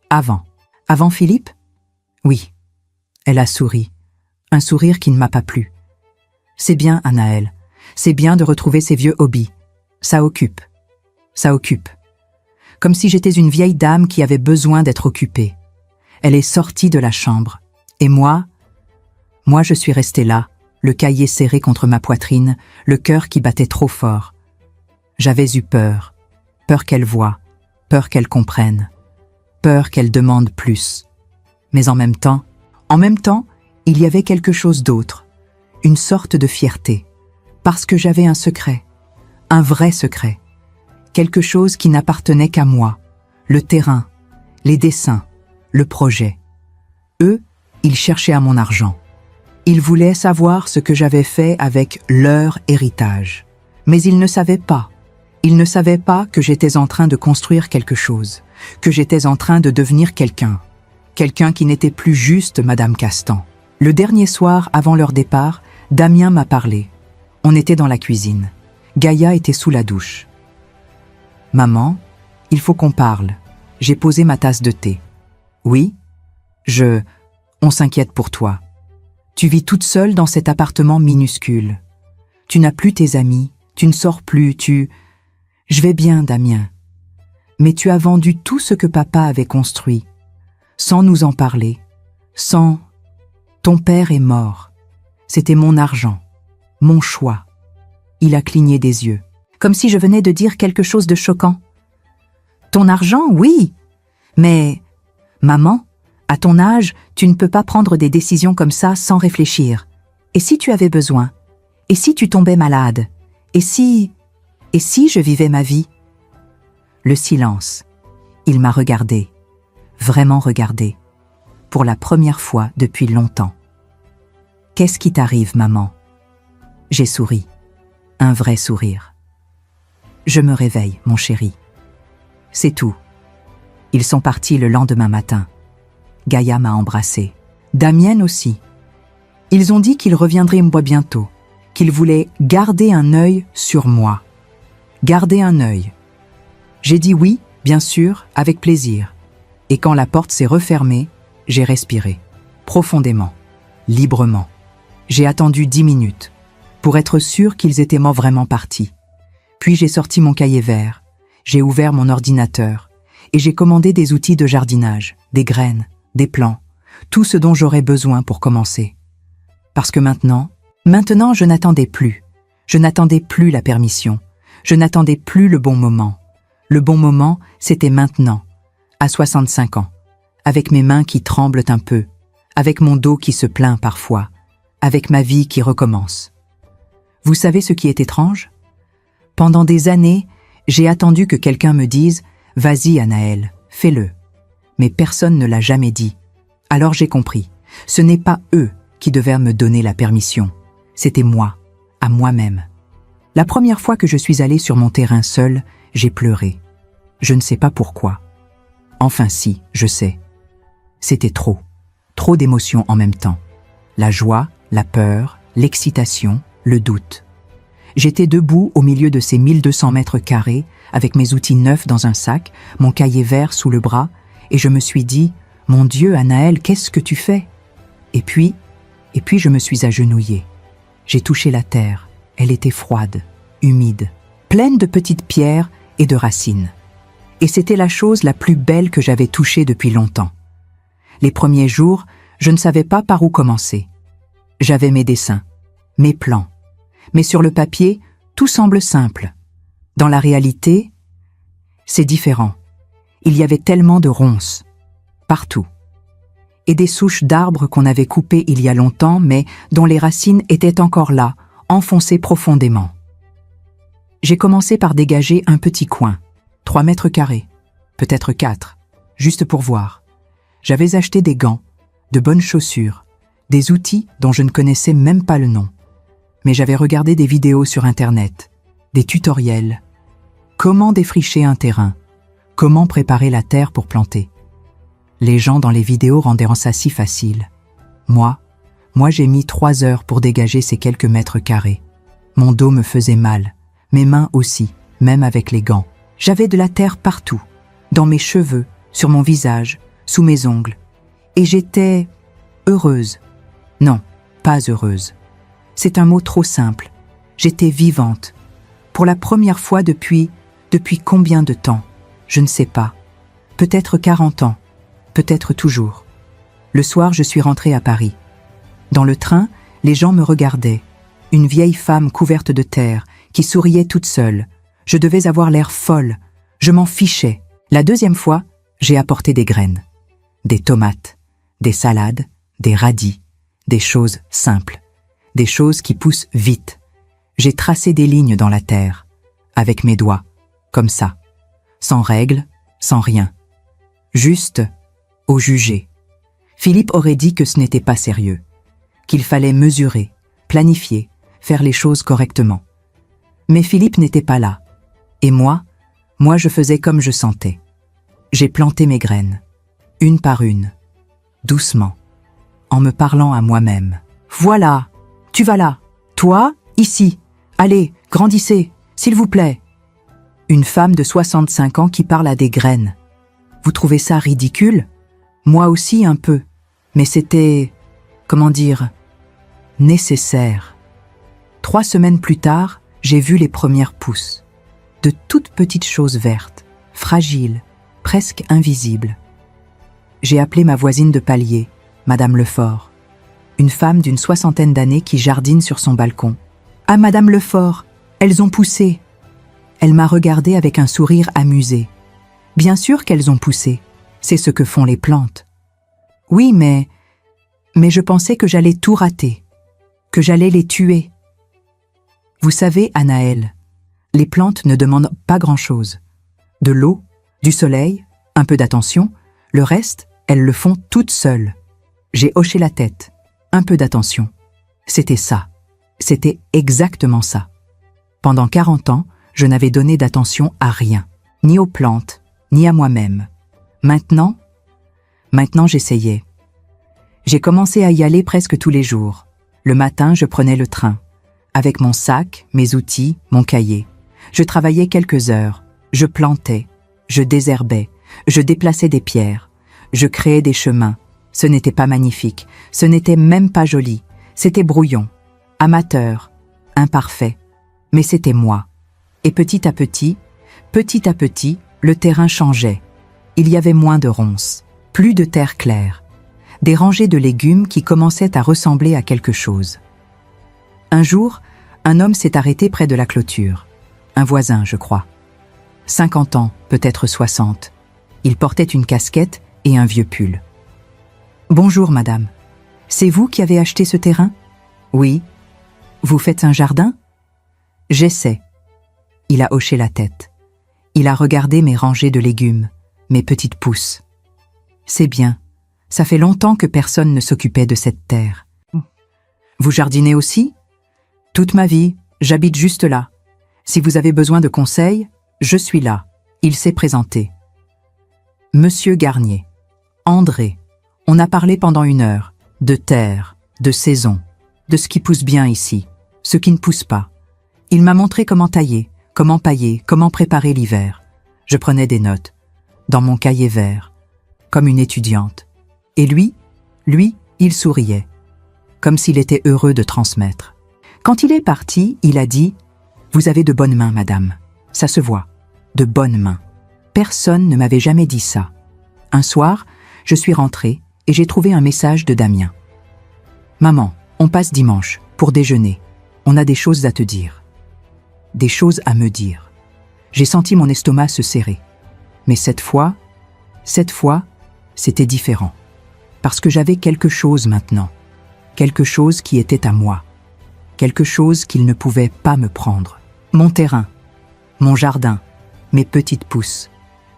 Avant. Avant Philippe? Oui. Elle a souri. Un sourire qui ne m'a pas plu. C'est bien, Anaël. C'est bien de retrouver ces vieux hobbies. Ça occupe. Ça occupe. Comme si j'étais une vieille dame qui avait besoin d'être occupée. Elle est sortie de la chambre. Et moi, je suis restée là, le cahier serré contre ma poitrine, le cœur qui battait trop fort. J'avais eu peur. Peur qu'elle voie. Peur qu'elle comprenne. Peur qu'elle demande plus. Mais en même temps, il y avait quelque chose d'autre. Une sorte de fierté. Parce que j'avais un secret. Un vrai secret. Quelque chose qui n'appartenait qu'à moi. Le terrain, les dessins, le projet. Eux, ils cherchaient à mon argent. Ils voulaient savoir ce que j'avais fait avec leur héritage. Mais ils ne savaient pas. Ils ne savaient pas que j'étais en train de construire quelque chose, que j'étais en train de devenir quelqu'un. Quelqu'un qui n'était plus juste Madame Castan. Le dernier soir, avant leur départ, Damien m'a parlé. On était dans la cuisine. Gaïa était sous la douche. « Maman, il faut qu'on parle. » J'ai posé ma tasse de thé. « Oui, on s'inquiète pour toi. Tu vis toute seule dans cet appartement minuscule. Tu n'as plus tes amis, tu ne sors plus, Je vais bien, Damien. Mais tu as vendu tout ce que papa avait construit, sans nous en parler, sans... Ton père est mort. C'était mon argent, mon choix. » Il a cligné des yeux, comme si je venais de dire quelque chose de choquant. « Ton argent, oui, mais... Maman, à ton âge, tu ne peux pas prendre des décisions comme ça sans réfléchir. Et si tu avais besoin? Et si tu tombais malade? Et si je vivais ma vie? » Le silence. Il m'a regardé, vraiment regardé, pour la première fois depuis longtemps. « Qu'est-ce qui t'arrive, maman ?» J'ai souri, un vrai sourire. « Je me réveille, mon chéri. C'est tout. » Ils sont partis le lendemain matin. Gaïa m'a embrassée. Damien aussi. Ils ont dit qu'ils reviendraient me voir bientôt, qu'ils voulaient garder un œil sur moi. Garder un œil. J'ai dit oui, bien sûr, avec plaisir. Et quand la porte s'est refermée, j'ai respiré. Profondément. Librement. J'ai attendu 10 minutes, pour être sûr qu'ils étaient vraiment partis. Puis j'ai sorti mon cahier vert, j'ai ouvert mon ordinateur, et j'ai commandé des outils de jardinage, des graines, des plants, tout ce dont j'aurais besoin pour commencer. Parce que maintenant, je n'attendais plus. Je n'attendais plus la permission. Je n'attendais plus le bon moment. Le bon moment, c'était maintenant, à 65 ans, avec mes mains qui tremblent un peu, avec mon dos qui se plaint parfois, avec ma vie qui recommence. Vous savez ce qui est étrange? Pendant des années, j'ai attendu que quelqu'un me dise « Vas-y, Anaël, fais-le ». Mais personne ne l'a jamais dit. Alors j'ai compris. Ce n'est pas eux qui devaient me donner la permission. C'était moi, à moi-même. La première fois que je suis allée sur mon terrain seule, j'ai pleuré. Je ne sais pas pourquoi. Enfin si, je sais. C'était trop. Trop d'émotions en même temps. La joie, la peur, l'excitation, le doute. J'étais debout au milieu de ces 1200 mètres carrés, avec mes outils neufs dans un sac, mon cahier vert sous le bras, et je me suis dit « Mon Dieu, Anaël, qu'est-ce que tu fais ?» Et puis je me suis agenouillée. J'ai touché la terre. Elle était froide, humide, pleine de petites pierres et de racines. Et c'était la chose la plus belle que j'avais touchée depuis longtemps. Les premiers jours, je ne savais pas par où commencer. J'avais mes dessins, mes plans. Mais sur le papier, tout semble simple. Dans la réalité, c'est différent. Il y avait tellement de ronces, partout. Et des souches d'arbres qu'on avait coupées il y a longtemps, mais dont les racines étaient encore là, enfoncées profondément. J'ai commencé par dégager un petit coin, 3 mètres carrés, peut-être 4, juste pour voir. J'avais acheté des gants, de bonnes chaussures, des outils dont je ne connaissais même pas le nom. Mais j'avais regardé des vidéos sur Internet, des tutoriels. Comment défricher un terrain? Comment préparer la terre pour planter? Les gens dans les vidéos rendaient ça si facile. Moi, j'ai mis 3 heures pour dégager ces quelques mètres carrés. Mon dos me faisait mal, mes mains aussi, même avec les gants. J'avais de la terre partout, dans mes cheveux, sur mon visage, sous mes ongles. Et j'étais heureuse. Non, pas heureuse. C'est un mot trop simple. J'étais vivante. Pour la première fois depuis combien de temps? Je ne sais pas. Peut-être 40 ans. Peut-être toujours. Le soir, je suis rentrée à Paris. Dans le train, les gens me regardaient. Une vieille femme couverte de terre, qui souriait toute seule. Je devais avoir l'air folle. Je m'en fichais. La deuxième fois, j'ai apporté des graines. Des tomates, des salades, des radis, des choses simples. Des choses qui poussent vite. J'ai tracé des lignes dans la terre, avec mes doigts, comme ça. Sans règles, sans rien. Juste au jugé. Philippe aurait dit que ce n'était pas sérieux, qu'il fallait mesurer, planifier, faire les choses correctement. Mais Philippe n'était pas là. Et moi je faisais comme je sentais. J'ai planté mes graines, une par une, doucement, en me parlant à moi-même. Voilà, tu vas là, toi, ici, Allez, grandissez, s'il vous plaît. Une femme de 65 ans qui parle à des graines. Vous trouvez ça ridicule? Moi aussi un peu. Mais c'était, comment dire, nécessaire. 3 semaines plus tard, j'ai vu les premières pousses. De toutes petites choses vertes, fragiles, presque invisibles. J'ai appelé ma voisine de palier, Madame Lefort. Une femme d'une 60aine d'années qui jardine sur son balcon. « Ah, Madame Lefort, elles ont poussé !» Elle m'a regardé avec un sourire amusé. « Bien sûr qu'elles ont poussé, c'est ce que font les plantes. »« Oui, mais je pensais que j'allais tout rater, que j'allais les tuer. » Vous savez, Anaël, les plantes ne demandent pas grand-chose. De l'eau, du soleil, un peu d'attention, le reste, elles le font toutes seules. J'ai hoché la tête. Un peu d'attention. C'était ça. C'était exactement ça. Pendant 40 ans, je n'avais donné d'attention à rien, ni aux plantes, ni à moi-même. Maintenant, j'essayais. J'ai commencé à y aller presque tous les jours. Le matin, je prenais le train. Avec mon sac, mes outils, mon cahier. Je travaillais quelques heures. Je plantais. Je désherbais. Je déplaçais des pierres. Je créais des chemins. Ce n'était pas magnifique. Ce n'était même pas joli. C'était brouillon. Amateur. Imparfait. Mais c'était moi. Et petit à petit, le terrain changeait. Il y avait moins de ronces. Plus de terre claire. Des rangées de légumes qui commençaient à ressembler à quelque chose. Un jour, un homme s'est arrêté près de la clôture. Un voisin, je crois. 50 ans, peut-être 60. Il portait une casquette et un vieux pull. « Bonjour, madame. C'est vous qui avez acheté ce terrain ? » ?»« Oui. »« Vous faites un jardin ? » ?»« J'essaie. » Il a hoché la tête. Il a regardé mes rangées de légumes, mes petites pousses. « C'est bien. Ça fait longtemps que personne ne s'occupait de cette terre. »« Vous jardinez aussi ? » ?»« Toute ma vie, j'habite juste là. Si vous avez besoin de conseils, je suis là. » Il s'est présenté. « Monsieur Garnier. André. On a parlé pendant 1 heure. De terre, de saison, de ce qui pousse bien ici, ce qui ne pousse pas. Il m'a montré comment tailler, comment pailler, comment préparer l'hiver. Je prenais des notes, dans mon cahier vert, comme une étudiante. Et lui, il souriait, comme s'il était heureux de transmettre. Quand il est parti, il a dit « Vous avez de bonnes mains, madame. Ça se voit. De bonnes mains. » Personne ne m'avait jamais dit ça. Un soir, je suis rentrée et j'ai trouvé un message de Damien. « Maman, on passe dimanche, pour déjeuner. On a des choses à te dire. » Des choses à me dire. J'ai senti mon estomac se serrer. Mais cette fois, c'était différent. Parce que j'avais quelque chose maintenant. Quelque chose qui était à moi. Quelque chose qu'il ne pouvait pas me prendre. Mon terrain, mon jardin, mes petites pousses,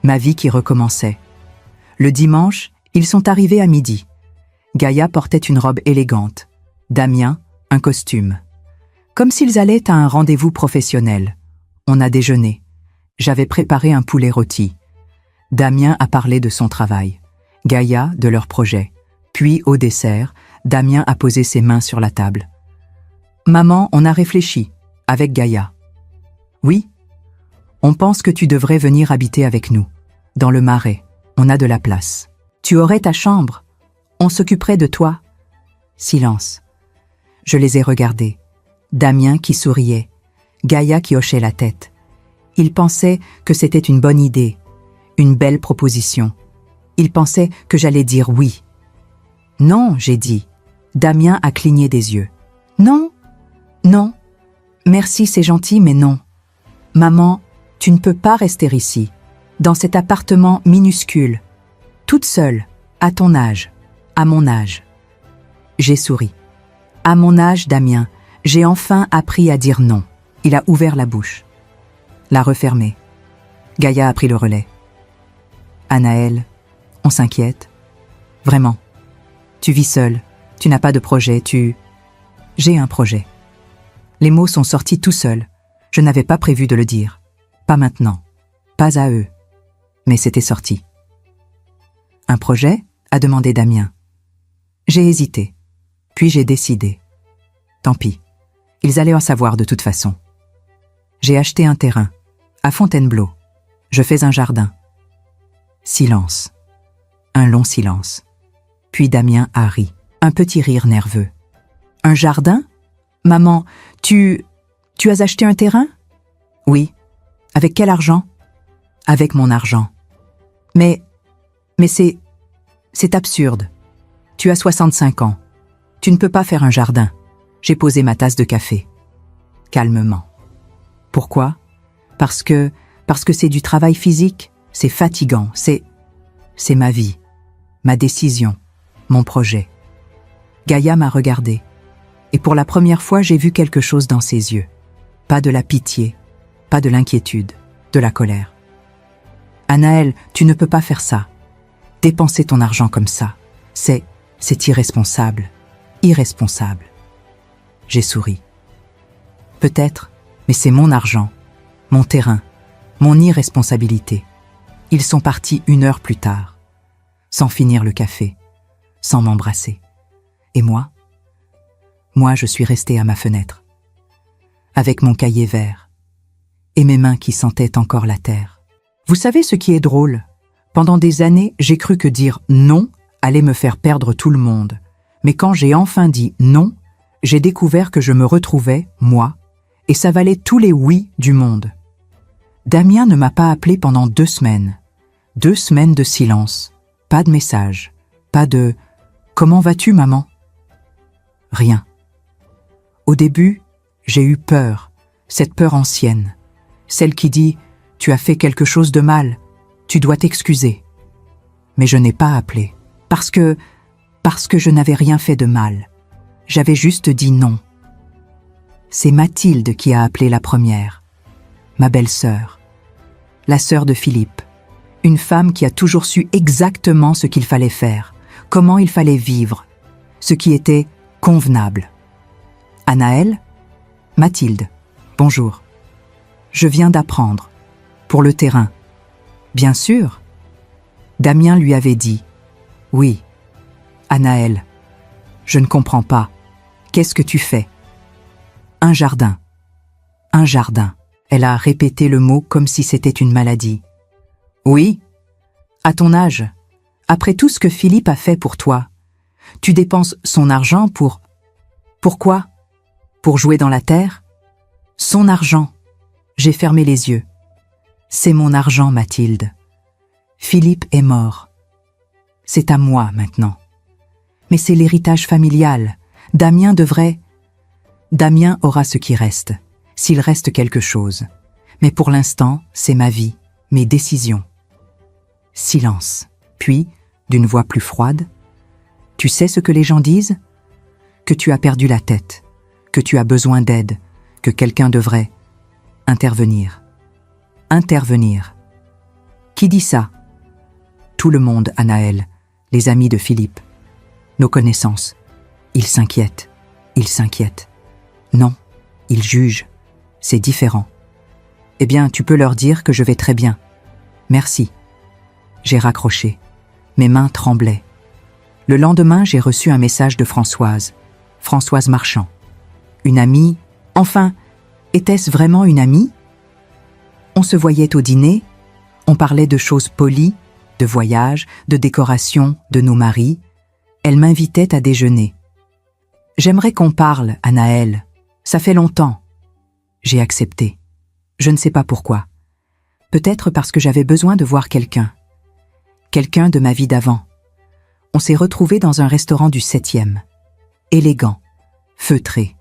ma vie qui recommençait. Le dimanche, ils sont arrivés à midi. Gaïa portait une robe élégante, Damien, un costume. Comme s'ils allaient à un rendez-vous professionnel. On a déjeuné. J'avais préparé un poulet rôti. Damien a parlé de son travail. Gaïa de leur projet. Puis, au dessert, Damien a posé ses mains sur la table. « Maman, on a réfléchi, avec Gaïa. Oui, on pense que tu devrais venir habiter avec nous. Dans le Marais, on a de la place. Tu aurais ta chambre. On s'occuperait de toi. » Silence. Je les ai regardés. Damien qui souriait, Gaïa qui hochait la tête. Ils pensaient que c'était une bonne idée, une belle proposition. Ils pensaient que j'allais dire oui. « Non, j'ai dit. » Damien a cligné des yeux. « Non, non. Merci, c'est gentil, mais non. Maman, tu ne peux pas rester ici, dans cet appartement minuscule, toute seule, à ton âge, à mon âge. » J'ai souri. « À mon âge, Damien, j'ai enfin appris à dire non. » Il a ouvert la bouche. L'a refermée. Gaïa a pris le relais. « Anaël, on s'inquiète. Vraiment. Tu vis seule, tu n'as pas de projet, J'ai un projet. » Les mots sont sortis tout seuls. Je n'avais pas prévu de le dire. Pas maintenant. Pas à eux. Mais c'était sorti. « Un projet ?» a demandé Damien. J'ai hésité. Puis j'ai décidé. Tant pis. Ils allaient en savoir de toute façon. J'ai acheté un terrain, à Fontainebleau. Je fais un jardin. Silence. Un long silence. Puis Damien a ri, un petit rire nerveux. Un jardin? Maman, tu as acheté un terrain? Oui. Avec quel argent? Avec mon argent. Mais c'est absurde. Tu as 65 ans. Tu ne peux pas faire un jardin. J'ai posé ma tasse de café. Calmement. Pourquoi? Parce que c'est du travail physique, c'est fatigant, c'est ma vie, ma décision, mon projet. Gaïa m'a regardé, et pour la première fois j'ai vu quelque chose dans ses yeux. Pas de la pitié, pas de l'inquiétude, de la colère. Anaël, tu ne peux pas faire ça. Dépenser ton argent comme ça, c'est irresponsable, irresponsable. J'ai souri. Peut-être, mais c'est mon argent, mon terrain, mon irresponsabilité. Ils sont partis 1 heure plus tard, sans finir le café, sans m'embrasser. Et moi, je suis restée à ma fenêtre, avec mon cahier vert, et mes mains qui sentaient encore la terre. Vous savez ce qui est drôle? Pendant des années, j'ai cru que dire non allait me faire perdre tout le monde. Mais quand j'ai enfin dit non, j'ai découvert que je me retrouvais, moi, et ça valait tous les oui du monde. Damien ne m'a pas appelé pendant 2 semaines. 2 semaines de silence. Pas de message. Pas de « Comment vas-tu, maman ?» Rien. Au début, j'ai eu peur, cette peur ancienne. Celle qui dit « Tu as fait quelque chose de mal, tu dois t'excuser. » Mais je n'ai pas appelé, parce que je n'avais rien fait de mal. J'avais juste dit non. C'est Mathilde qui a appelé la première, ma belle-sœur, la sœur de Philippe, une femme qui a toujours su exactement ce qu'il fallait faire, comment il fallait vivre, ce qui était convenable. Anaël, Mathilde, bonjour. Je viens d'apprendre, pour le terrain. Bien sûr. Damien lui avait dit, oui. Anaël, je ne comprends pas. Qu'est-ce que tu fais? Un jardin. Un jardin. Elle a répété le mot comme si c'était une maladie. Oui. À ton âge, après tout ce que Philippe a fait pour toi, tu dépenses son argent pour... Pourquoi? Pour jouer dans la terre? Son argent. J'ai fermé les yeux. C'est mon argent, Mathilde. Philippe est mort. C'est à moi maintenant. Mais c'est l'héritage familial. Damien aura ce qui reste, s'il reste quelque chose. Mais pour l'instant, c'est ma vie, mes décisions. Silence. Puis, d'une voix plus froide, « Tu sais ce que les gens disent? Que tu as perdu la tête, que tu as besoin d'aide, que quelqu'un devrait intervenir. Intervenir. Qui dit ça? Tout le monde, Anaël, les amis de Philippe, nos connaissances. Ils s'inquiètent, ils s'inquiètent. Non, ils jugent. C'est différent. Eh bien, tu peux leur dire que je vais très bien. Merci. J'ai raccroché. Mes mains tremblaient. Le lendemain, j'ai reçu un message de Françoise Marchand. Une amie, enfin, était-ce vraiment une amie? On se voyait au dîner, on parlait de choses polies, de voyages, de décorations, de nos maris. Elle m'invitait à déjeuner. J'aimerais qu'on parle, Anaël. Ça fait longtemps. J'ai accepté. Je ne sais pas pourquoi. Peut-être parce que j'avais besoin de voir quelqu'un. Quelqu'un de ma vie d'avant. On s'est retrouvés dans un restaurant du 7e. Élégant, feutré.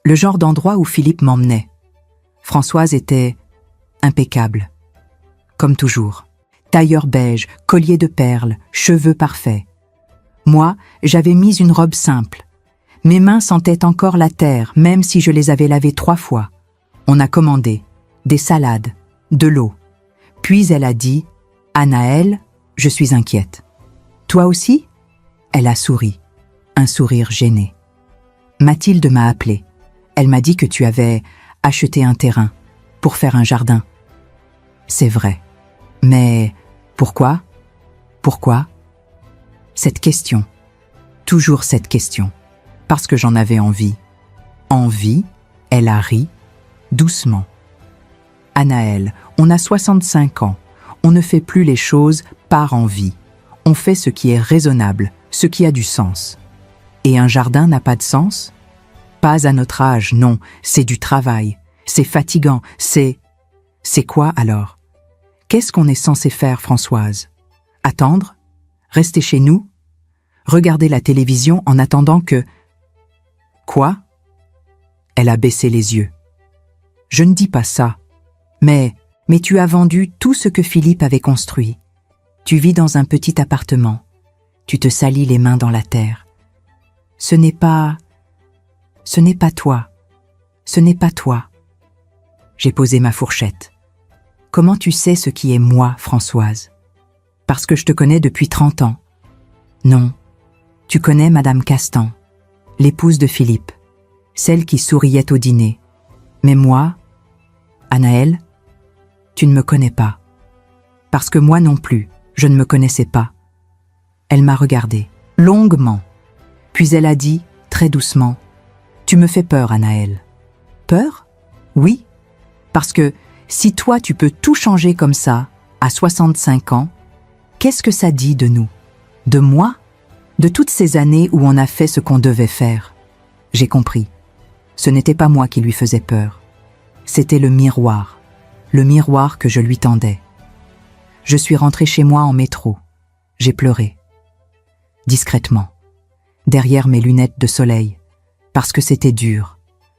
Le genre d'endroit où Philippe m'emmenait. Françoise était impeccable. Comme toujours. Tailleur beige, collier de perles, cheveux parfaits. Moi, j'avais mis une robe simple. Mes mains sentaient encore la terre, même si je les avais lavées 3 fois. On a commandé des salades, de l'eau. Puis elle a dit « Anaël, je suis inquiète. » « Toi aussi ?» Elle a souri, un sourire gêné. « Mathilde m'a appelé. Elle m'a dit que tu avais acheté un terrain pour faire un jardin. » C'est vrai. Mais pourquoi? Pourquoi? Cette question. Toujours cette question. Parce que j'en avais envie. Envie, elle a ri, doucement, Anaël, on a 65 ans. On ne fait plus les choses par envie. On fait ce qui est raisonnable, ce qui a du sens. Et un jardin n'a pas de sens? Pas à notre âge, non, c'est du travail. C'est fatigant, c'est... C'est quoi alors? Qu'est-ce qu'on est censé faire, Françoise? Attendre? Rester chez nous? Regarder la télévision en attendant que... Quoi? Elle a baissé les yeux. Je ne dis pas ça. Mais tu as vendu tout ce que Philippe avait construit. Tu vis dans un petit appartement. Tu te salis les mains dans la terre. Ce n'est pas toi. Ce n'est pas toi. J'ai posé ma fourchette. Comment tu sais ce qui est moi, Françoise? Parce que je te connais depuis 30 ans. Non, tu connais Madame Castan, l'épouse de Philippe, celle qui souriait au dîner. Mais moi, Anaël, tu ne me connais pas. Parce que moi non plus, je ne me connaissais pas. Elle m'a regardé, longuement. Puis elle a dit, très doucement, « Tu me fais peur, Anaël. » Peur? Oui. Parce que si toi tu peux tout changer comme ça, à 65 ans, qu'est-ce que ça dit de nous? De moi? De toutes ces années où on a fait ce qu'on devait faire? J'ai compris. Ce n'était pas moi qui lui faisais peur. C'était le miroir que je lui tendais. Je suis rentrée chez moi en métro. J'ai pleuré. Discrètement, derrière mes lunettes de soleil, parce que c'était dur,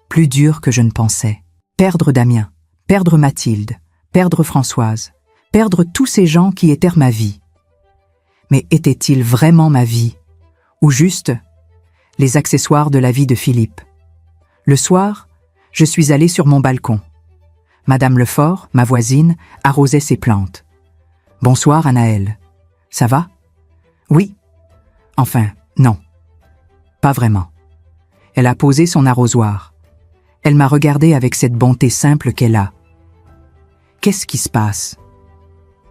plus dur que je ne pensais. Perdre Damien, perdre Mathilde, perdre Françoise, perdre tous ces gens qui étaient ma vie. Mais étaient-ils vraiment ma vie? Ou juste les accessoires de la vie de Philippe? Le soir, je suis allée sur mon balcon. Madame Lefort, ma voisine, arrosait ses plantes. « Bonsoir, Anaël. Ça va? » « Oui. » « Enfin, non. Pas vraiment. » Elle a posé son arrosoir. Elle m'a regardée avec cette bonté simple qu'elle a. « Qu'est-ce qui se passe? »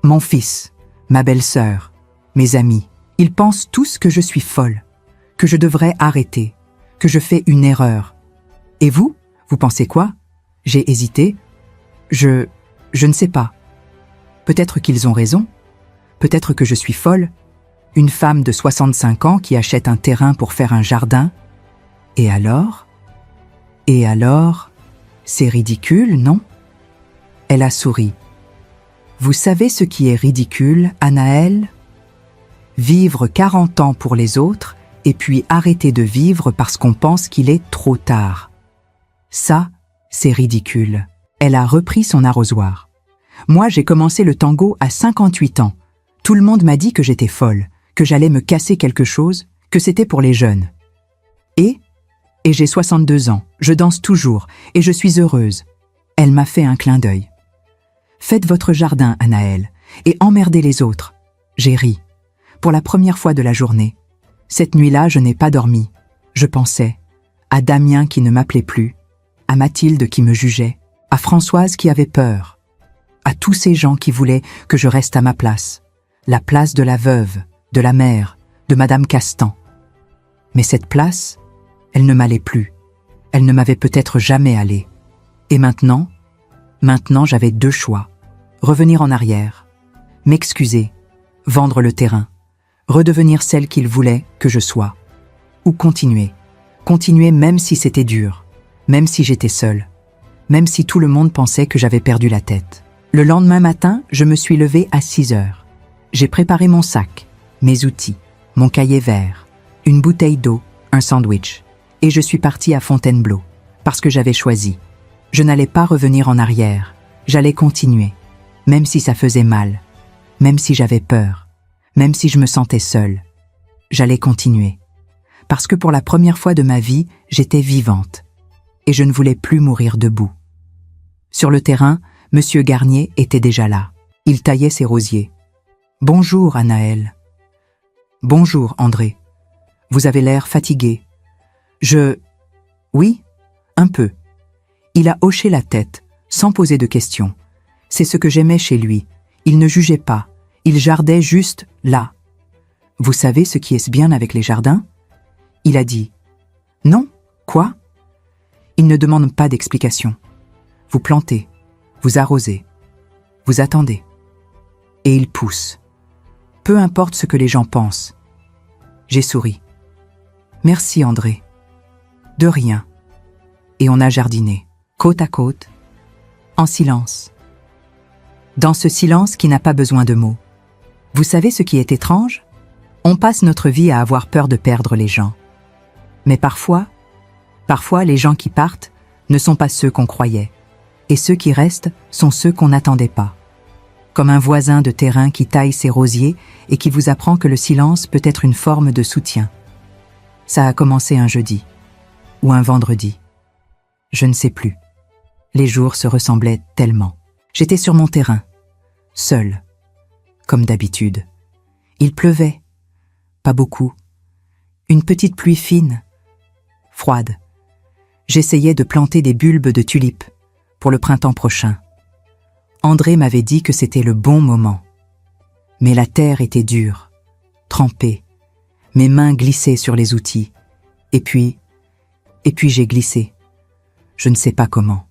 Mon fils, ma belle-sœur, mes amis, ils pensent tous que je suis folle, que je devrais arrêter, que je fais une erreur. Et vous pensez quoi? J'ai hésité. Je ne sais pas. Peut-être qu'ils ont raison. Peut-être que je suis folle. Une femme de 65 ans qui achète un terrain pour faire un jardin. Et alors? C'est ridicule, non? Elle a souri. Vous savez ce qui est ridicule, Anaël? Vivre 40 ans pour les autres et puis arrêter de vivre parce qu'on pense qu'il est trop tard. Ça, c'est ridicule. Elle a repris son arrosoir. Moi, j'ai commencé le tango à 58 ans. Tout le monde m'a dit que j'étais folle, que j'allais me casser quelque chose, que c'était pour les jeunes. Et j'ai 62 ans, je danse toujours, et je suis heureuse. Elle m'a fait un clin d'œil. Faites votre jardin, Anaël, et emmerdez les autres. J'ai ri. Pour la première fois de la journée. Cette nuit-là, je n'ai pas dormi. Je pensais à Damien qui ne m'appelait plus, à Mathilde qui me jugeait, à Françoise qui avait peur, à tous ces gens qui voulaient que je reste à ma place, la place de la veuve, de la mère, de Madame Castan. Mais cette place, elle ne m'allait plus. Elle ne m'avait peut-être jamais allée. Et maintenant j'avais deux choix. Revenir en arrière, m'excuser, vendre le terrain, redevenir celle qu'il voulait que je sois. Ou continuer même si c'était dur, même si j'étais seule, même si tout le monde pensait que j'avais perdu la tête. Le lendemain matin, je me suis levée à 6 heures. J'ai préparé mon sac, mes outils, mon cahier vert, une bouteille d'eau, un sandwich, et je suis partie à Fontainebleau, parce que j'avais choisi. Je n'allais pas revenir en arrière, j'allais continuer, même si ça faisait mal, même si j'avais peur, même si je me sentais seule. J'allais continuer, parce que pour la première fois de ma vie, j'étais vivante, et je ne voulais plus mourir debout. Sur le terrain, Monsieur Garnier était déjà là. Il taillait ses rosiers. « Bonjour, Anaël. »« Bonjour, André. Vous avez l'air fatigué. »« Oui, un peu. » Il a hoché la tête, sans poser de questions. C'est ce que j'aimais chez lui. Il ne jugeait pas. Il jardait juste là. « Vous savez ce qui est bien avec les jardins ?» Il a dit. « Non, quoi ?» Il ne demande pas d'explication. Vous plantez, Vous arrosez. Vous attendez. Et il pousse. Peu importe ce que les gens pensent. J'ai souri. Merci André. De rien. Et on a jardiné, côte à côte, en silence. Dans ce silence qui n'a pas besoin de mots. Vous savez ce qui est étrange? On passe notre vie à avoir peur de perdre les gens. Mais parfois, les gens qui partent ne sont pas ceux qu'on croyait. Et ceux qui restent sont ceux qu'on n'attendait pas. Comme un voisin de terrain qui taille ses rosiers et qui vous apprend que le silence peut être une forme de soutien. Ça a commencé un jeudi, ou un vendredi. Je ne sais plus. Les jours se ressemblaient tellement. J'étais sur mon terrain, seul, comme d'habitude. Il pleuvait, pas beaucoup. Une petite pluie fine, froide. J'essayais de planter des bulbes de tulipes pour le printemps prochain. André m'avait dit que c'était le bon moment. Mais la terre était dure, trempée. Mes mains glissaient sur les outils. Et puis j'ai glissé. Je ne sais pas comment.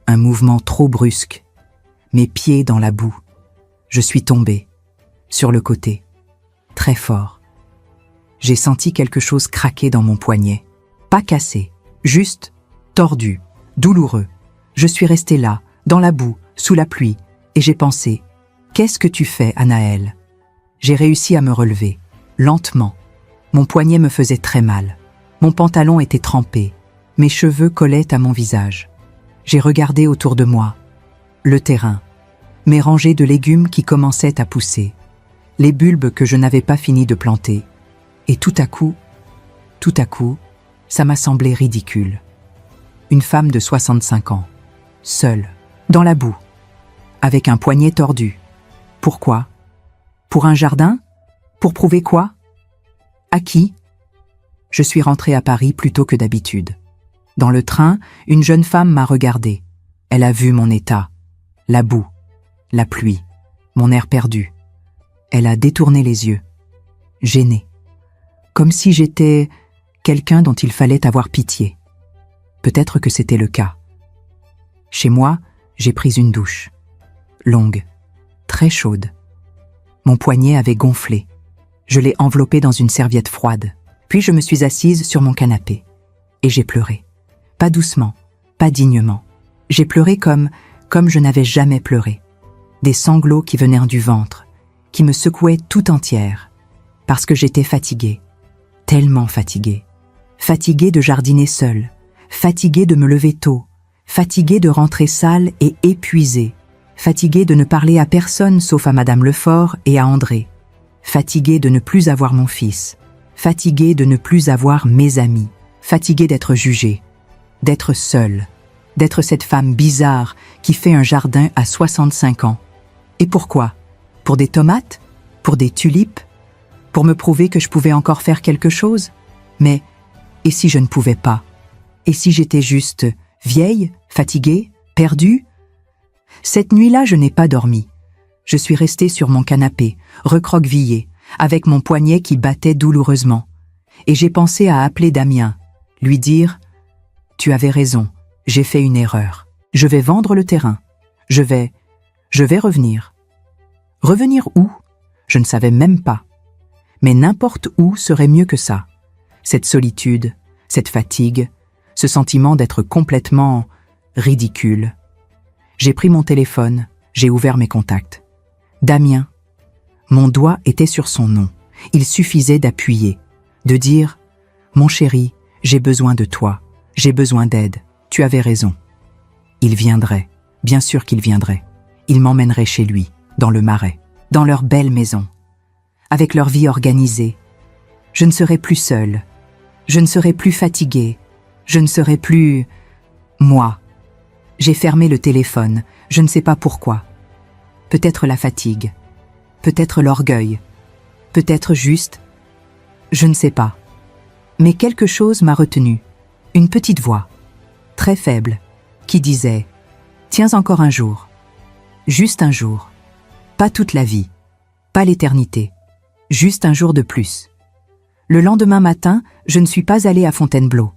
Un mouvement trop brusque. Mes pieds dans la boue. Je suis tombé, sur le côté, très fort. J'ai senti quelque chose craquer dans mon poignet. Pas cassé, juste tordu, douloureux. Je suis resté là, dans la boue, sous la pluie, et j'ai pensé « Qu'est-ce que tu fais, Anaël ?» J'ai réussi à me relever, lentement. Mon poignet me faisait très mal. Mon pantalon était trempé. Mes cheveux collaient à mon visage. J'ai regardé autour de moi. Le terrain. Mes rangées de légumes qui commençaient à pousser. Les bulbes que je n'avais pas fini de planter. Et tout à coup, ça m'a semblé ridicule. Une femme de 65 ans, seule, dans la boue, avec un poignet tordu. Pourquoi? Pour un jardin? Pour prouver quoi? À qui? Je suis rentrée à Paris plus tôt que d'habitude. Dans le train, une jeune femme m'a regardée. Elle a vu mon état. La boue, la pluie, mon air perdu. Elle a détourné les yeux, gênée. Comme si j'étais quelqu'un dont il fallait avoir pitié. Peut-être que c'était le cas. Chez moi, j'ai pris une douche. Longue, très chaude. Mon poignet avait gonflé. Je l'ai enveloppé dans une serviette froide. Puis je me suis assise sur mon canapé. Et j'ai pleuré. Pas doucement, pas dignement. J'ai pleuré comme je n'avais jamais pleuré. Des sanglots qui venaient du ventre, qui me secouaient tout entière. Parce que j'étais fatiguée. Tellement fatiguée. Fatiguée de jardiner seule. Fatiguée de me lever tôt. Fatiguée de rentrer sale et épuisée. Fatiguée de ne parler à personne sauf à Madame Lefort et à André. Fatiguée de ne plus avoir mon fils. Fatiguée de ne plus avoir mes amis. Fatiguée d'être jugée. D'être seule. D'être cette femme bizarre qui fait un jardin à 65 ans. Et pourquoi? Pour des tomates? Pour des tulipes? Pour me prouver que je pouvais encore faire quelque chose? Mais, et si je ne pouvais pas? Et si j'étais juste vieille, fatiguée, perdue? Cette nuit-là, je n'ai pas dormi. Je suis restée sur mon canapé, recroquevillée, avec mon poignet qui battait douloureusement. Et j'ai pensé à appeler Damien, lui dire « Tu avais raison, j'ai fait une erreur. Je vais vendre le terrain. Je vais revenir. » Revenir où? Je ne savais même pas. Mais n'importe où serait mieux que ça. Cette solitude, cette fatigue, ce sentiment d'être complètement ridicule. J'ai pris mon téléphone, j'ai ouvert mes contacts. Damien. Mon doigt était sur son nom. Il suffisait d'appuyer, de dire « Mon chéri, j'ai besoin de toi, j'ai besoin d'aide, tu avais raison. » Il viendrait, bien sûr qu'il viendrait. Il m'emmènerait chez lui, dans le Marais, dans leur belle maison, avec leur vie organisée. Je ne serais plus seule, je ne serais plus fatiguée, je ne serais plus moi. J'ai fermé le téléphone, je ne sais pas pourquoi. Peut-être la fatigue, peut-être l'orgueil, peut-être juste, je ne sais pas. Mais quelque chose m'a retenue, une petite voix, très faible, qui disait « Tiens encore un jour, juste un jour, pas toute la vie, pas l'éternité, juste un jour de plus. » Le lendemain matin, je ne suis pas allée à Fontainebleau.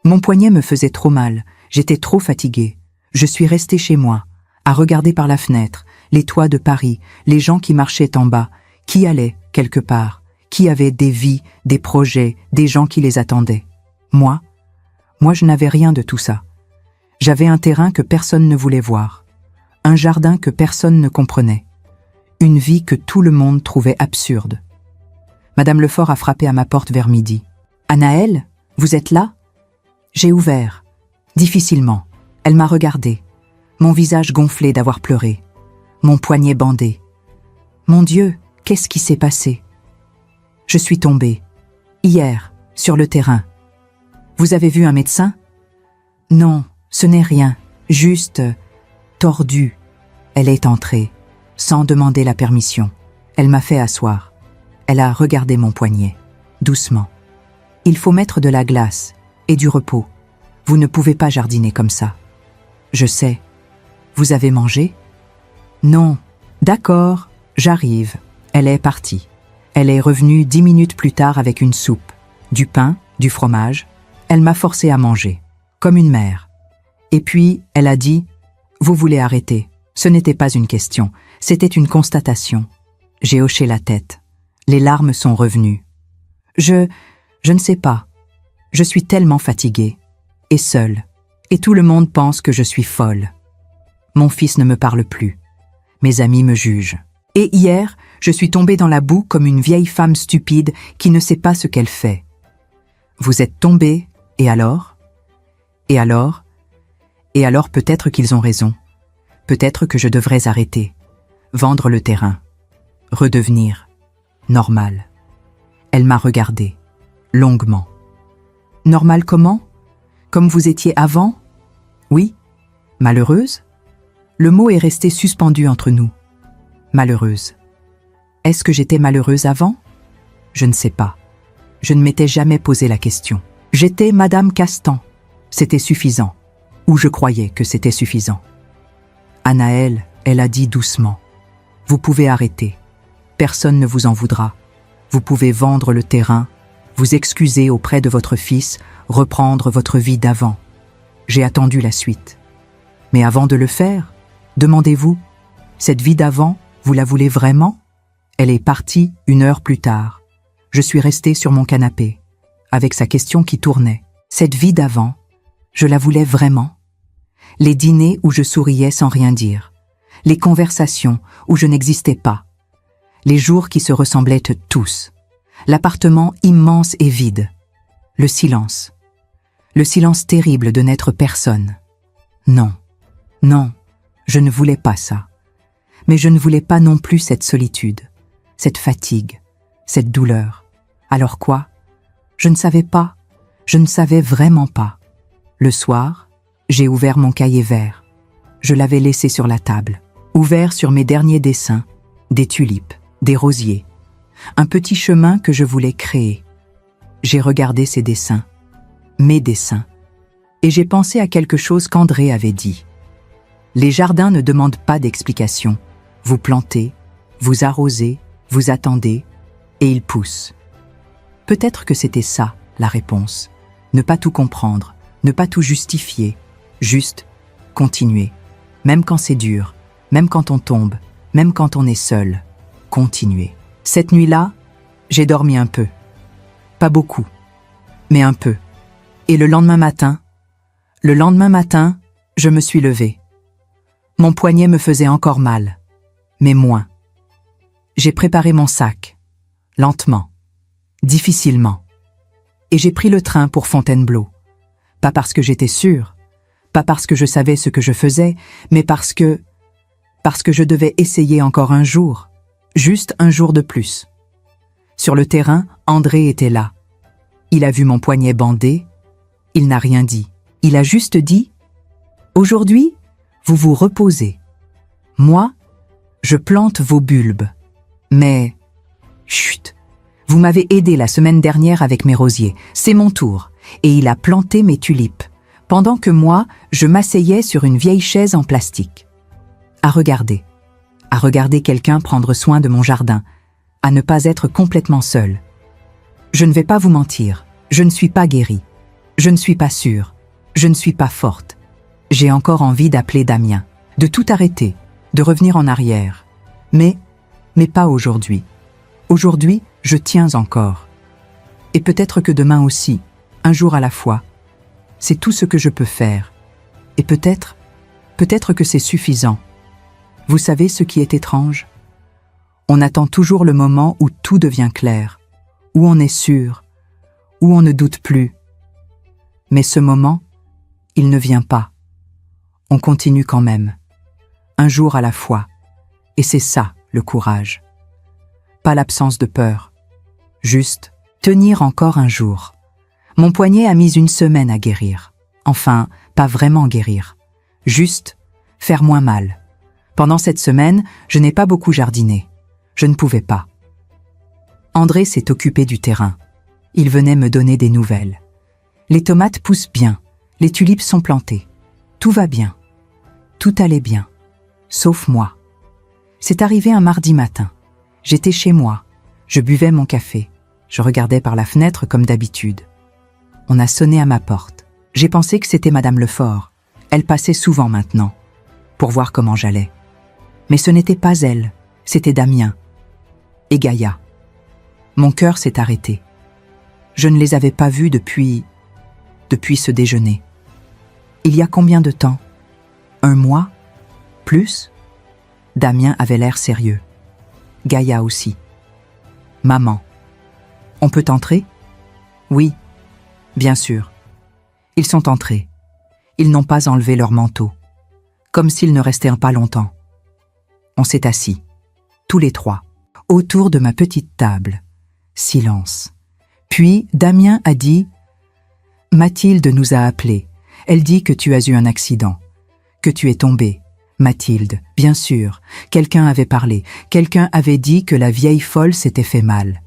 Mon poignet me faisait trop mal, j'étais trop fatiguée. Je suis restée chez moi, à regarder par la fenêtre, les toits de Paris, les gens qui marchaient en bas, qui allaient quelque part, qui avaient des vies, des projets, des gens qui les attendaient. Moi, je n'avais rien de tout ça. J'avais un terrain que personne ne voulait voir, un jardin que personne ne comprenait, une vie que tout le monde trouvait absurde. Madame Lefort a frappé à ma porte vers midi. « Anaëlle, vous êtes là ?» J'ai ouvert. Difficilement. Elle m'a regardé. Mon visage gonflé d'avoir pleuré. Mon poignet bandé. Mon Dieu, qu'est-ce qui s'est passé? Je suis tombée. Hier, sur le terrain. Vous avez vu un médecin? Non, ce n'est rien. Juste tordu. Elle est entrée, sans demander la permission. Elle m'a fait asseoir. Elle a regardé mon poignet, doucement. Il faut mettre de la glace et du repos. Vous ne pouvez pas jardiner comme ça. Je sais. Vous avez mangé? Non. D'accord, j'arrive. Elle est partie. Elle est revenue 10 minutes plus tard avec une soupe, du pain, du fromage. Elle m'a forcé à manger, comme une mère. Et puis, elle a dit « Vous voulez arrêter ?» Ce n'était pas une question, c'était une constatation. J'ai hoché la tête. Les larmes sont revenues. Je ne sais pas. Je suis tellement fatiguée. Et seule. Et tout le monde pense que je suis folle. Mon fils ne me parle plus. Mes amis me jugent. Et hier, je suis tombée dans la boue comme une vieille femme stupide qui ne sait pas ce qu'elle fait. Vous êtes tombée, et alors? Et alors? Et alors peut-être qu'ils ont raison. Peut-être que je devrais arrêter. Vendre le terrain. Redevenir. Normal. Elle m'a regardée. Longuement. Normal comment? Comme vous étiez avant? Oui. Malheureuse? Le mot est resté suspendu entre nous. Malheureuse. Est-ce que j'étais malheureuse avant? Je ne sais pas. Je ne m'étais jamais posé la question. J'étais Madame Castan. C'était suffisant. Ou je croyais que c'était suffisant. Anaëlle, elle a dit doucement. Vous pouvez arrêter. Personne ne vous en voudra. Vous pouvez vendre le terrain, vous excuser auprès de votre fils, reprendre votre vie d'avant. J'ai attendu la suite. Mais avant de le faire, demandez-vous, cette vie d'avant, vous la voulez vraiment? Elle est partie 1 heure plus tard. Je suis restée sur mon canapé, avec sa question qui tournait. Cette vie d'avant, je la voulais vraiment? Les dîners où je souriais sans rien dire, les conversations où je n'existais pas, les jours qui se ressemblaient tous, l'appartement immense et vide, le silence terrible de n'être personne. Non, non, je ne voulais pas ça. Mais je ne voulais pas non plus cette solitude, cette fatigue, cette douleur. Alors quoi? Je ne savais pas, je ne savais vraiment pas. Le soir, j'ai ouvert mon cahier vert. Je l'avais laissé sur la table, ouvert sur mes derniers dessins, des tulipes, des rosiers, un petit chemin que je voulais créer. J'ai regardé ces dessins, mes dessins, et j'ai pensé à quelque chose qu'André avait dit. Les jardins ne demandent pas d'explication. Vous plantez, vous arrosez, vous attendez, et ils poussent. Peut-être que c'était ça, la réponse. Ne pas tout comprendre, ne pas tout justifier, juste continuer. Même quand c'est dur, même quand on tombe, même quand on est seul, continuer. Cette nuit-là, j'ai dormi un peu. Pas beaucoup, mais un peu. Et le lendemain matin, je me suis levée. Mon poignet me faisait encore mal, mais moins. J'ai préparé mon sac, lentement, difficilement, et j'ai pris le train pour Fontainebleau. Pas parce que j'étais sûre, pas parce que je savais ce que je faisais, mais parce que je devais essayer encore un jour, juste un jour de plus. Sur le terrain, André était là. Il a vu mon poignet bandé, il n'a rien dit. Il a juste dit « Aujourd'hui, vous vous reposez. Moi, je plante vos bulbes. Mais, chut, vous m'avez aidé la semaine dernière avec mes rosiers. C'est mon tour. » Et il a planté mes tulipes, pendant que moi, je m'asseyais sur une vieille chaise en plastique. À regarder quelqu'un prendre soin de mon jardin, à ne pas être complètement seule. Je ne vais pas vous mentir, je ne suis pas guérie. Je ne suis pas sûre, je ne suis pas forte. J'ai encore envie d'appeler Damien. de tout arrêter, de revenir en arrière. Mais pas aujourd'hui. Aujourd'hui, je tiens encore. Et peut-être que demain aussi, un jour à la fois. C'est tout ce que je peux faire. Et peut-être que c'est suffisant. Vous savez ce qui est étrange? On attend toujours le moment où tout devient clair, où on est sûr, où on ne doute plus. Mais ce moment, il ne vient pas. On continue quand même, un jour à la fois. Et c'est ça, le courage. Pas l'absence de peur, juste tenir encore un jour. Mon poignet a mis une semaine à guérir. Enfin, pas vraiment guérir. Juste faire moins mal. Pendant cette semaine, je n'ai pas beaucoup jardiné. Je ne pouvais pas. André s'est occupé du terrain. Il venait me donner des nouvelles. Les tomates poussent bien. Les tulipes sont plantées. Tout va bien. Tout allait bien. Sauf moi. C'est arrivé un mardi matin. J'étais chez moi. Je buvais mon café. Je regardais par la fenêtre comme d'habitude. On a sonné à ma porte. J'ai pensé que c'était Madame Lefort. Elle passait souvent maintenant, pour voir comment j'allais. Mais ce n'était pas elle, c'était Damien. Et Gaïa. Mon cœur s'est arrêté. Je ne les avais pas vus depuis ce déjeuner. Il y a combien de temps? 1 mois? Plus? Damien avait l'air sérieux. Gaïa aussi. Maman. On peut entrer? Oui, bien sûr. Ils sont entrés. Ils n'ont pas enlevé leur manteau. Comme s'ils ne restaient pas longtemps. On s'est assis, tous les trois, autour de ma petite table. Silence. Puis Damien a dit « Mathilde nous a appelés. Elle dit que tu as eu un accident, que tu es tombée. Mathilde, bien sûr, quelqu'un avait parlé, quelqu'un avait dit que la vieille folle s'était fait mal.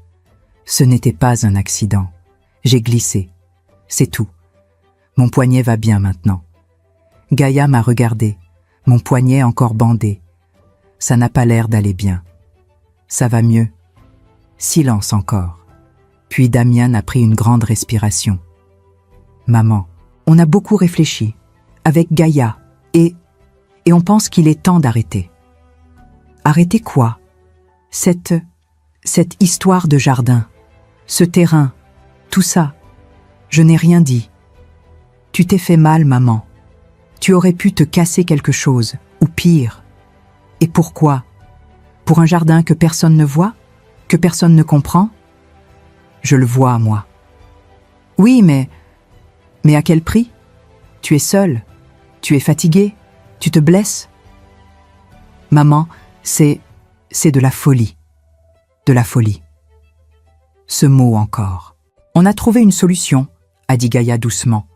Ce n'était pas un accident. J'ai glissé. C'est tout. Mon poignet va bien maintenant. Gaïa m'a regardé, mon poignet encore bandé. Ça n'a pas l'air d'aller bien. Ça va mieux. Silence encore. Puis Damien a pris une grande respiration. Maman, on a beaucoup réfléchi, avec Gaïa, et on pense qu'il est temps d'arrêter. Arrêter quoi? Cette histoire de jardin, ce terrain, tout ça. Je n'ai rien dit. Tu t'es fait mal, maman. Tu aurais pu te casser quelque chose, ou pire. Et pourquoi? Pour un jardin que personne ne voit? Que personne ne comprend? Je le vois, moi. Oui, mais à quel prix? Tu es seule. Tu es fatiguée. Tu te blesses. Maman, c'est de la folie. De la folie. Ce mot encore. On a trouvé une solution, a dit Gaïa doucement.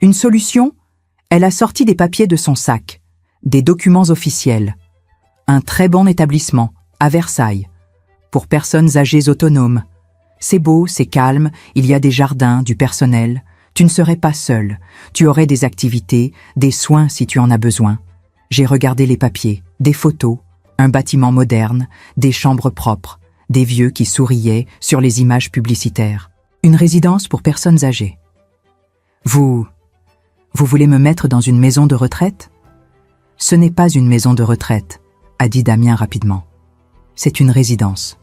Une solution? Elle a sorti des papiers de son sac, des documents officiels. Un très bon établissement, à Versailles, pour personnes âgées autonomes. C'est beau, c'est calme, il y a des jardins, du personnel. Tu ne serais pas seule. Tu aurais des activités, des soins si tu en as besoin. J'ai regardé les papiers, des photos, un bâtiment moderne, des chambres propres, des vieux qui souriaient sur les images publicitaires. Une résidence pour personnes âgées. Vous voulez me mettre dans une maison de retraite? Ce n'est pas une maison de retraite, a dit Damien rapidement. C'est une résidence.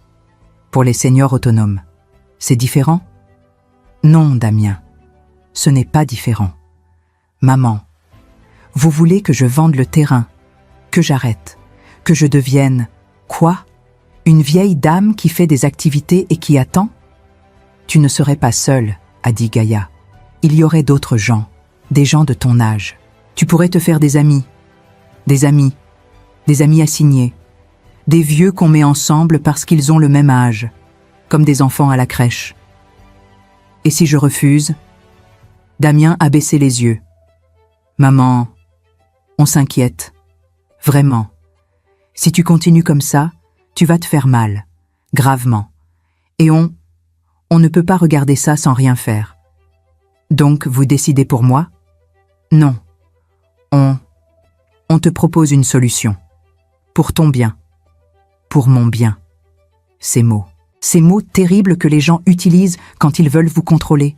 Pour les seniors autonomes. C'est différent? Non, Damien. Ce n'est pas différent. Maman, vous voulez que je vende le terrain, que j'arrête, que je devienne, quoi? Une vieille dame qui fait des activités et qui attend? Tu ne serais pas seule, a dit Gaïa. Il y aurait d'autres gens, des gens de ton âge. Tu pourrais te faire des amis assignés, des vieux qu'on met ensemble parce qu'ils ont le même âge, comme des enfants à la crèche. Et si je refuse? Damien a baissé les yeux. Maman, on s'inquiète. Vraiment. Si tu continues comme ça, tu vas te faire mal, gravement. Et on ne peut pas regarder ça sans rien faire. Donc, vous décidez pour moi? Non. On te propose une solution. Pour ton bien. Pour mon bien. Ces mots terribles que les gens utilisent quand ils veulent vous contrôler.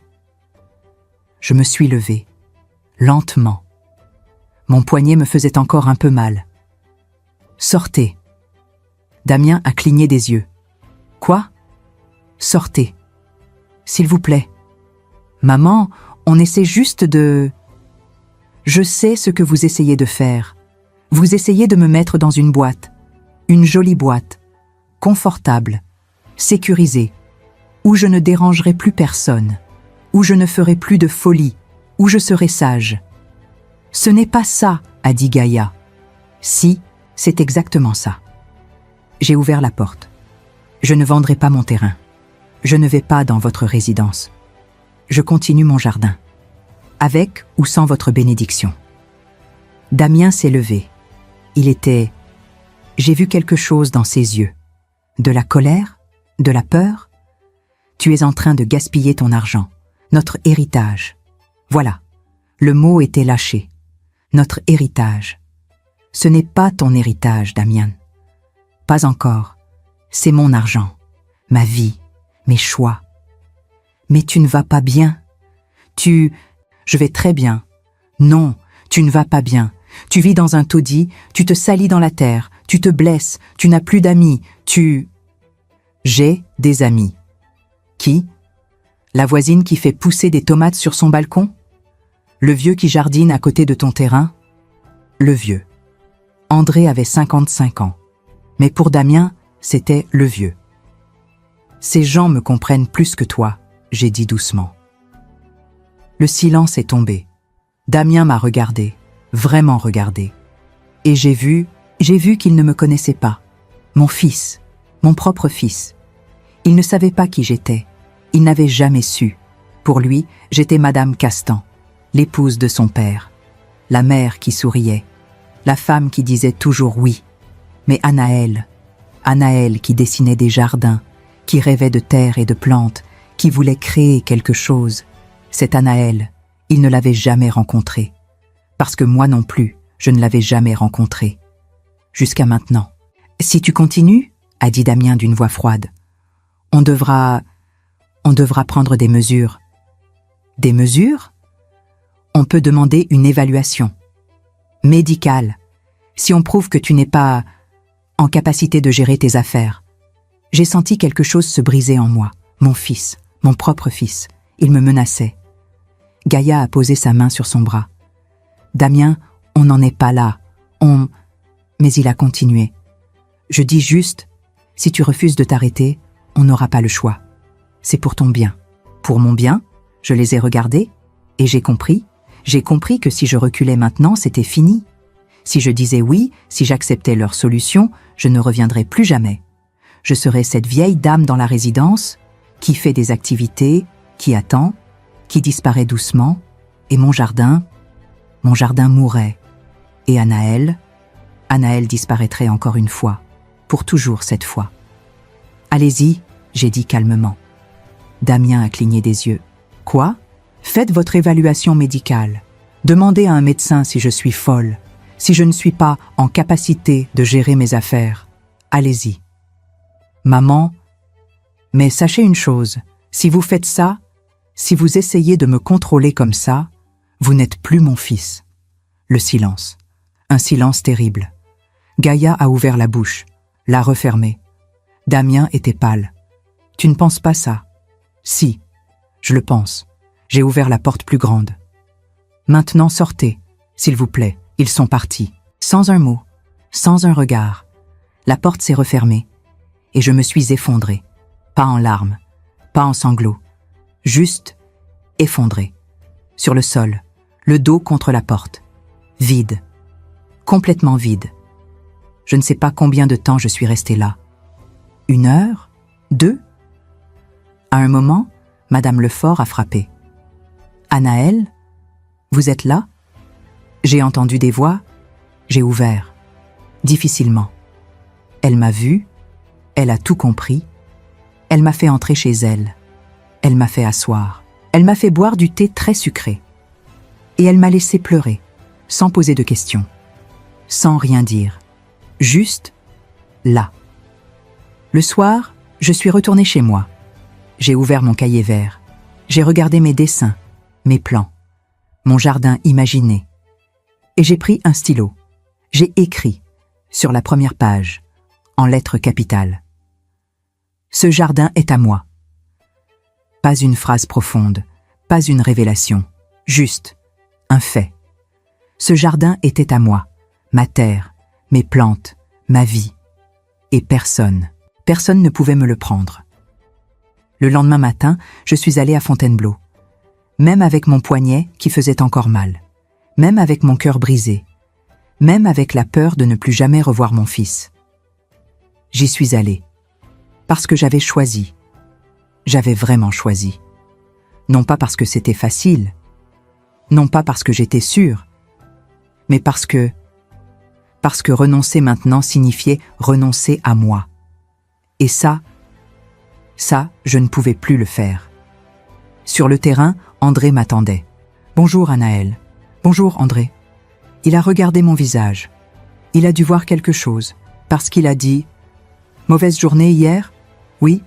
Je me suis levée, lentement. Mon poignet me faisait encore un peu mal. Sortez. Damien a cligné des yeux. Quoi? Sortez. S'il vous plaît. Maman, on essaie juste de... Je sais ce que vous essayez de faire. Vous essayez de me mettre dans une boîte. Une jolie boîte. Confortable. Sécurisée. Où je ne dérangerai plus personne. Où je ne ferai plus de folie. Où je serai sage. Ce n'est pas ça, a dit Gaïa. Si, c'est exactement ça. J'ai ouvert la porte. Je ne vendrai pas mon terrain. Je ne vais pas dans votre résidence. Je continue mon jardin. Avec ou sans votre bénédiction. Damien s'est levé. Il était... J'ai vu quelque chose dans ses yeux. De la colère? De la peur? Tu es en train de gaspiller ton argent. Notre héritage. Voilà. Le mot était lâché. Notre héritage. Ce n'est pas ton héritage, Damien. Pas encore. C'est mon argent, ma vie, mes choix. Mais tu ne vas pas bien. Je vais très bien. Non, tu ne vas pas bien. Tu vis dans un taudis, tu te salis dans la terre, tu te blesses, tu n'as plus d'amis, J'ai des amis. Qui? La voisine qui fait pousser des tomates sur son balcon? Le vieux qui jardine à côté de ton terrain? Le vieux. André avait 55 ans. Mais pour Damien, c'était le vieux. Ces gens me comprennent plus que toi, j'ai dit doucement. Le silence est tombé. Damien m'a regardé, vraiment regardé. Et j'ai vu qu'il ne me connaissait pas. Mon fils, mon propre fils. Il ne savait pas qui j'étais. Il n'avait jamais su. Pour lui, j'étais Madame Castan, l'épouse de son père. La mère qui souriait. La femme qui disait toujours oui. Mais Anaël qui dessinait des jardins, qui rêvait de terre et de plantes, qui voulait créer quelque chose. Cette Anaël, il ne l'avait jamais rencontrée. Parce que moi non plus, je ne l'avais jamais rencontrée. Jusqu'à maintenant. Si tu continues, a dit Damien d'une voix froide, on devra prendre des mesures. Des mesures? On peut demander une évaluation. Médicale. Si on prouve que tu n'es pas en capacité de gérer tes affaires. J'ai senti quelque chose se briser en moi. Mon fils, mon propre fils. Il me menaçait. Gaïa a posé sa main sur son bras. Damien, on n'en est pas là. Mais il a continué. Je dis juste, si tu refuses de t'arrêter, on n'aura pas le choix. C'est pour ton bien. Pour mon bien, je les ai regardés et j'ai compris que si je reculais maintenant, c'était fini. Si je disais oui, si j'acceptais leur solution, je ne reviendrais plus jamais. Je serais cette vieille dame dans la résidence, qui fait des activités, qui attend, qui disparaît doucement, et mon jardin mourrait. Et Anaël disparaîtrait encore une fois, pour toujours cette fois. Allez-y, j'ai dit calmement. Damien a cligné des yeux. Quoi? Faites votre évaluation médicale. Demandez à un médecin si je suis folle, si je ne suis pas en capacité de gérer mes affaires. Allez-y. Maman, mais sachez une chose, si vous faites ça, si vous essayez de me contrôler comme ça, vous n'êtes plus mon fils. Le silence. Un silence terrible. Gaïa a ouvert la bouche, l'a refermée. Damien était pâle. Tu ne penses pas ça? Si, je le pense. J'ai ouvert la porte plus grande. Maintenant sortez, s'il vous plaît. Ils sont partis, sans un mot, sans un regard. La porte s'est refermée, et je me suis effondrée. Pas en larmes, pas en sanglots, juste effondrée. Sur le sol, le dos contre la porte. Vide, complètement vide. Je ne sais pas combien de temps je suis restée là. 1 heure? 2? À un moment, Madame Lefort a frappé. « Anaël, vous êtes là ?» J'ai entendu des voix, j'ai ouvert, difficilement. Elle m'a vue, elle a tout compris, elle m'a fait entrer chez elle, elle m'a fait asseoir, elle m'a fait boire du thé très sucré. Et elle m'a laissé pleurer, sans poser de questions, sans rien dire, juste là. Le soir, je suis retournée chez moi. J'ai ouvert mon cahier vert, j'ai regardé mes dessins, mes plans, mon jardin imaginé. Et j'ai pris un stylo. J'ai écrit, sur la première page, en lettres capitales. Ce jardin est à moi. Pas une phrase profonde, pas une révélation, juste un fait. Ce jardin était à moi, ma terre, mes plantes, ma vie. Et personne ne pouvait me le prendre. Le lendemain matin, je suis allée à Fontainebleau. Même avec mon poignet qui faisait encore mal, même avec mon cœur brisé, même avec la peur de ne plus jamais revoir mon fils. J'y suis allée, parce que j'avais choisi. J'avais vraiment choisi. Non pas parce que c'était facile, non pas parce que j'étais sûre, mais parce que renoncer maintenant signifiait renoncer à moi. Et ça, je ne pouvais plus le faire. Sur le terrain, André m'attendait. « Bonjour, Anaël. »« Bonjour, André. » Il a regardé mon visage. Il a dû voir quelque chose, parce qu'il a dit « Mauvaise journée hier ? » ?»« Oui,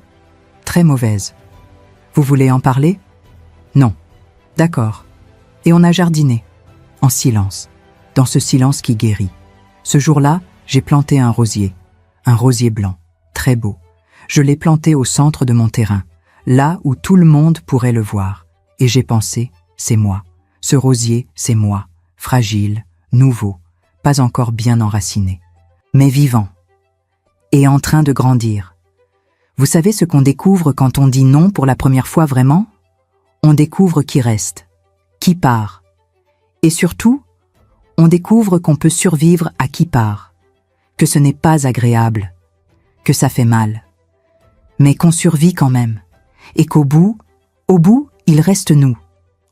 très mauvaise. »« Vous voulez en parler ? » ?»« Non. »« D'accord. » Et on a jardiné, en silence, dans ce silence qui guérit. Ce jour-là, j'ai planté un rosier blanc, très beau. Je l'ai planté au centre de mon terrain, là où tout le monde pourrait le voir. Et j'ai pensé, c'est moi. Ce rosier, c'est moi, fragile, nouveau, pas encore bien enraciné, mais vivant, et en train de grandir. Vous savez ce qu'on découvre quand on dit non pour la première fois vraiment ? On découvre qui reste, qui part. Et surtout, on découvre qu'on peut survivre à qui part, que ce n'est pas agréable, que ça fait mal, mais qu'on survit quand même, et qu'au bout, il reste nous.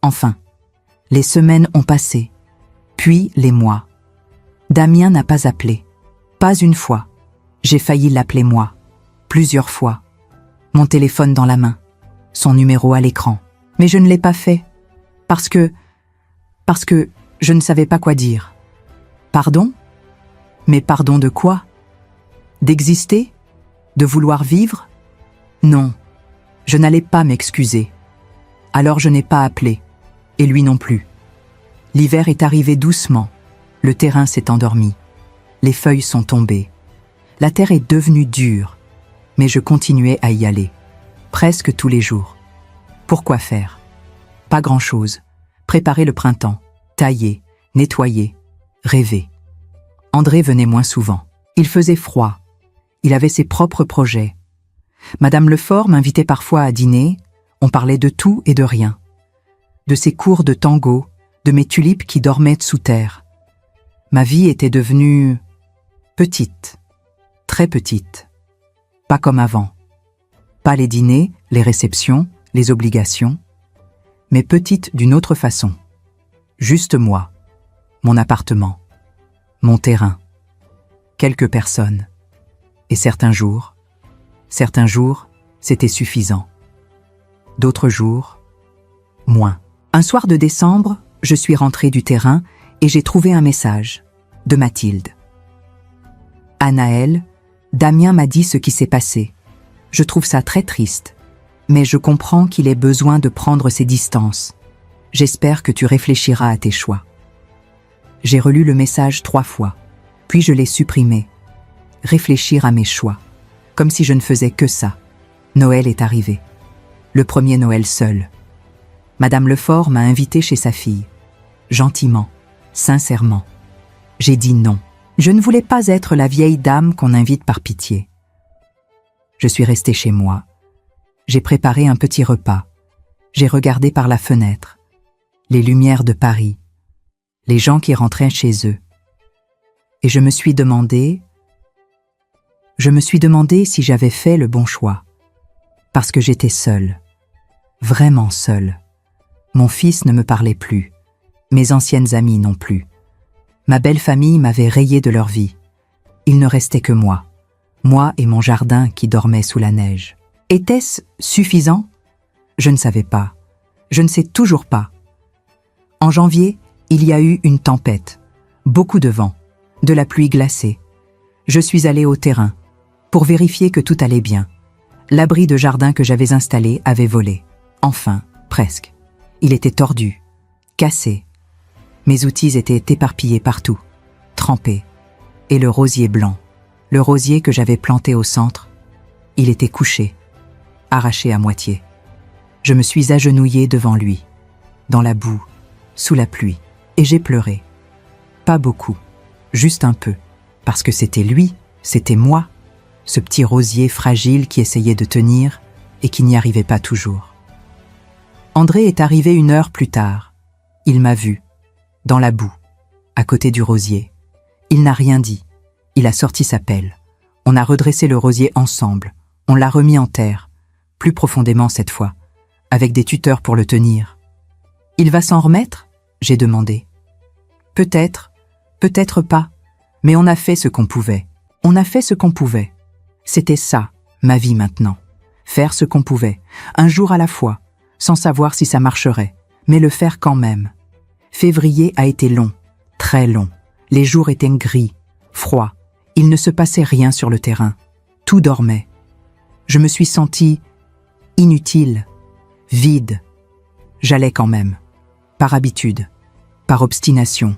Enfin, les semaines ont passé, puis les mois. Damien n'a pas appelé, pas une fois. J'ai failli l'appeler moi, plusieurs fois. Mon téléphone dans la main, son numéro à l'écran. Mais je ne l'ai pas fait, parce que je ne savais pas quoi dire. Pardon ? Mais pardon de quoi ? D'exister ? De vouloir vivre ? Non, je n'allais pas m'excuser. Alors je n'ai pas appelé, et lui non plus. L'hiver est arrivé doucement, le terrain s'est endormi, les feuilles sont tombées. La terre est devenue dure, mais je continuais à y aller, presque tous les jours. Pourquoi faire ? Pas grand-chose. Préparer le printemps, tailler, nettoyer, rêver. André venait moins souvent. Il faisait froid. Il avait ses propres projets. Madame Lefort m'invitait parfois à dîner. On parlait de tout et de rien. De ses cours de tango, de mes tulipes qui dormaient sous terre. Ma vie était devenue petite, très petite. Pas comme avant. Pas les dîners, les réceptions, les obligations, mais petite d'une autre façon. Juste moi, mon appartement, mon terrain, quelques personnes. Et certains jours, c'était suffisant. D'autres jours, moins. Un soir de décembre, je suis rentrée du terrain et j'ai trouvé un message de Mathilde. « Anaël, Damien m'a dit ce qui s'est passé. Je trouve ça très triste, mais je comprends qu'il ait besoin de prendre ses distances. J'espère que tu réfléchiras à tes choix. » J'ai relu le message 3 fois, puis je l'ai supprimé. Réfléchir à mes choix, comme si je ne faisais que ça. Noël est arrivé. Le premier Noël seul. Madame Lefort m'a invité chez sa fille. Gentiment, sincèrement. J'ai dit non. Je ne voulais pas être la vieille dame qu'on invite par pitié. Je suis restée chez moi. J'ai préparé un petit repas. J'ai regardé par la fenêtre. Les lumières de Paris. Les gens qui rentraient chez eux. Et je me suis demandé si j'avais fait le bon choix. Parce que j'étais seule. Vraiment seule. Mon fils ne me parlait plus. Mes anciennes amies non plus. Ma belle famille m'avait rayée de leur vie. Il ne restait que moi. Moi et mon jardin qui dormait sous la neige. Était-ce suffisant ? Je ne savais pas. Je ne sais toujours pas. En janvier, il y a eu une tempête. Beaucoup de vent. De la pluie glacée. Je suis allée au terrain pour vérifier que tout allait bien. L'abri de jardin que j'avais installé avait volé. Enfin, presque. Il était tordu, cassé. Mes outils étaient éparpillés partout, trempés. Et le rosier blanc, le rosier que j'avais planté au centre, il était couché, arraché à moitié. Je me suis agenouillée devant lui, dans la boue, sous la pluie, et j'ai pleuré. Pas beaucoup, juste un peu, parce que c'était lui, c'était moi, ce petit rosier fragile qui essayait de tenir et qui n'y arrivait pas toujours. André est arrivé 1 heure plus tard. Il m'a vu, dans la boue, à côté du rosier. Il n'a rien dit. Il a sorti sa pelle. On a redressé le rosier ensemble. On l'a remis en terre, plus profondément cette fois, avec des tuteurs pour le tenir. « Il va s'en remettre ?» j'ai demandé. « Peut-être, peut-être pas, mais on a fait ce qu'on pouvait. On a fait ce qu'on pouvait. C'était ça, ma vie maintenant. Faire ce qu'on pouvait, un jour à la fois, sans savoir si ça marcherait, mais le faire quand même. Février a été long, très long. Les jours étaient gris, froids. Il ne se passait rien sur le terrain. Tout dormait. Je me suis sentie inutile, vide. J'allais quand même, par habitude, par obstination.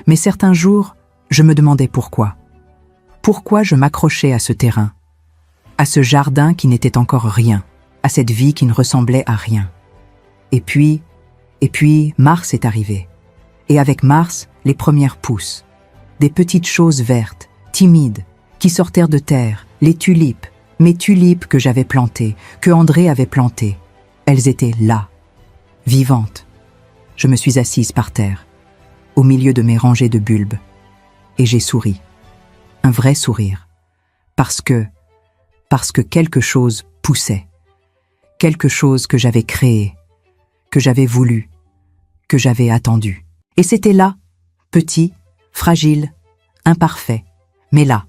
Mais certains jours, je me demandais pourquoi. Pourquoi je m'accrochais à ce terrain, à ce jardin qui n'était encore rien, à cette vie qui ne ressemblait à rien. Et puis, mars est arrivé. Et avec mars, les premières pousses. Des petites choses vertes, timides, qui sortirent de terre, les tulipes, mes tulipes que j'avais plantées, que André avait plantées. Elles étaient là, vivantes. Je me suis assise par terre, au milieu de mes rangées de bulbes, et j'ai souri. Un vrai sourire. Parce que quelque chose poussait. Quelque chose que j'avais créé, que j'avais voulu, que j'avais attendu. Et c'était là, petit, fragile, imparfait, mais là.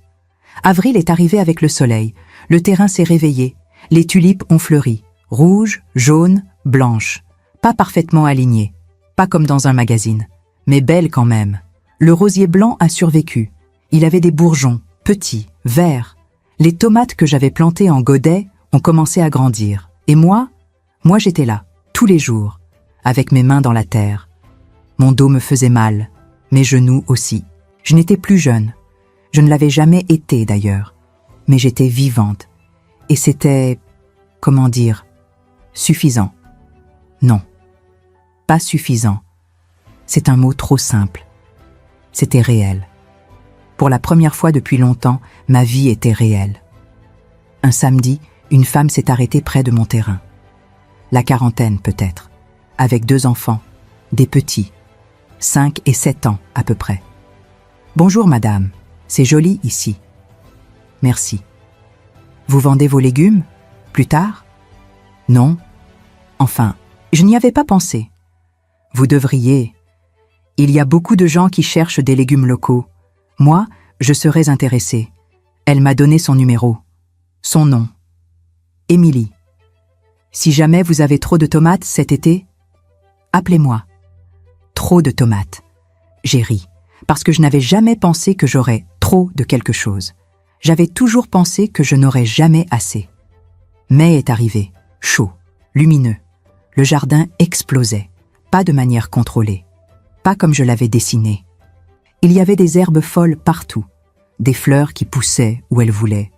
Avril est arrivé avec le soleil, le terrain s'est réveillé, les tulipes ont fleuri, rouges, jaunes, blanches, pas parfaitement alignées, pas comme dans un magazine, mais belles quand même. Le rosier blanc a survécu, il avait des bourgeons, petits, verts. Les tomates que j'avais plantées en godet ont commencé à grandir. Et moi j'étais là, tous les jours, avec mes mains dans la terre. Mon dos me faisait mal, mes genoux aussi. Je n'étais plus jeune. Je ne l'avais jamais été d'ailleurs. Mais j'étais vivante. Et c'était, comment dire, suffisant. Non, pas suffisant. C'est un mot trop simple. C'était réel. Pour la première fois depuis longtemps, ma vie était réelle. Un samedi, une femme s'est arrêtée près de mon terrain. La quarantaine peut-être, avec 2 enfants, des petits, 5 et 7 ans à peu près. « Bonjour madame, c'est joli ici. »« Merci. »« Vous vendez vos légumes ? Plus tard ? » ?»« Non. Enfin, je n'y avais pas pensé. »« Vous devriez. Il y a beaucoup de gens qui cherchent des légumes locaux. Moi, je serais intéressée. » Elle m'a donné son numéro. Son nom. Émilie. Si jamais vous avez trop de tomates cet été, appelez-moi. Trop de tomates. J'ai ri, parce que je n'avais jamais pensé que j'aurais trop de quelque chose. J'avais toujours pensé que je n'aurais jamais assez. Mai est arrivé, chaud, lumineux. Le jardin explosait, pas de manière contrôlée, pas comme je l'avais dessiné. Il y avait des herbes folles partout, des fleurs qui poussaient où elles voulaient,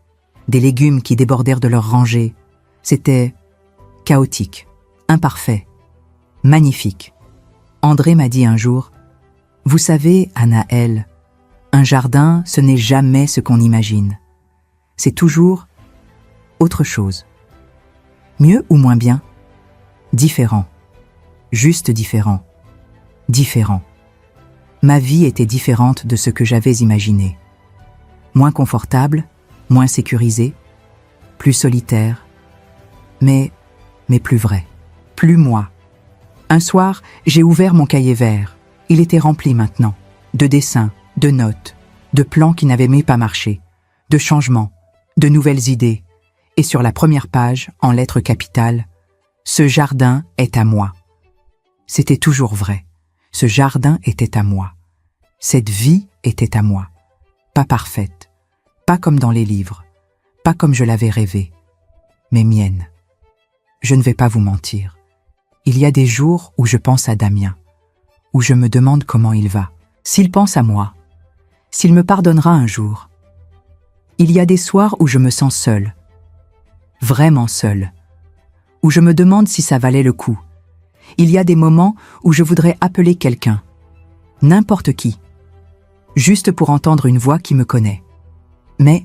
des légumes qui débordèrent de leurs rangées. C'était chaotique, imparfait, magnifique. André m'a dit un jour, « Vous savez, Anaëlle, un jardin, ce n'est jamais ce qu'on imagine. C'est toujours autre chose. Mieux ou moins bien? Différent. Juste différent. Différent. Ma vie était différente de ce que j'avais imaginé. Moins confortable, moins sécurisée, plus solitaire, mais plus vrai, plus moi. Un soir, j'ai ouvert mon cahier vert. Il était rempli maintenant, de dessins, de notes, de plans qui n'avaient même pas marché, de changements, de nouvelles idées. Et sur la première page, en lettres capitales, « Ce jardin est à moi ». C'était toujours vrai. Ce jardin était à moi. Cette vie était à moi. Pas parfaite, pas comme dans les livres, pas comme je l'avais rêvé, mais mienne. Je ne vais pas vous mentir. Il y a des jours où je pense à Damien, où je me demande comment il va, s'il pense à moi, s'il me pardonnera un jour. Il y a des soirs où je me sens seule, vraiment seule, où je me demande si ça valait le coup. Il y a des moments où je voudrais appeler quelqu'un, n'importe qui, juste pour entendre une voix qui me connaît. Mais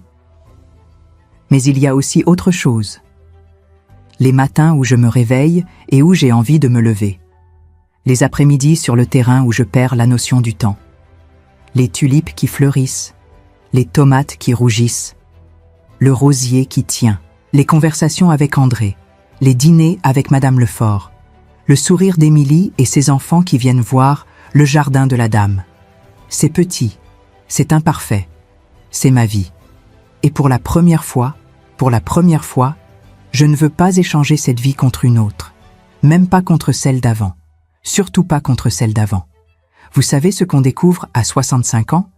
il y a aussi autre chose. Les matins où je me réveille et où j'ai envie de me lever. Les après-midi sur le terrain où je perds la notion du temps. Les tulipes qui fleurissent, les tomates qui rougissent, le rosier qui tient, les conversations avec André, les dîners avec Madame Lefort, le sourire d'Émilie et ses enfants qui viennent voir le jardin de la dame. C'est petit, c'est imparfait, c'est ma vie. Et pour la première fois, je ne veux pas échanger cette vie contre une autre, même pas contre celle d'avant, surtout pas contre celle d'avant. Vous savez ce qu'on découvre à 65 ans?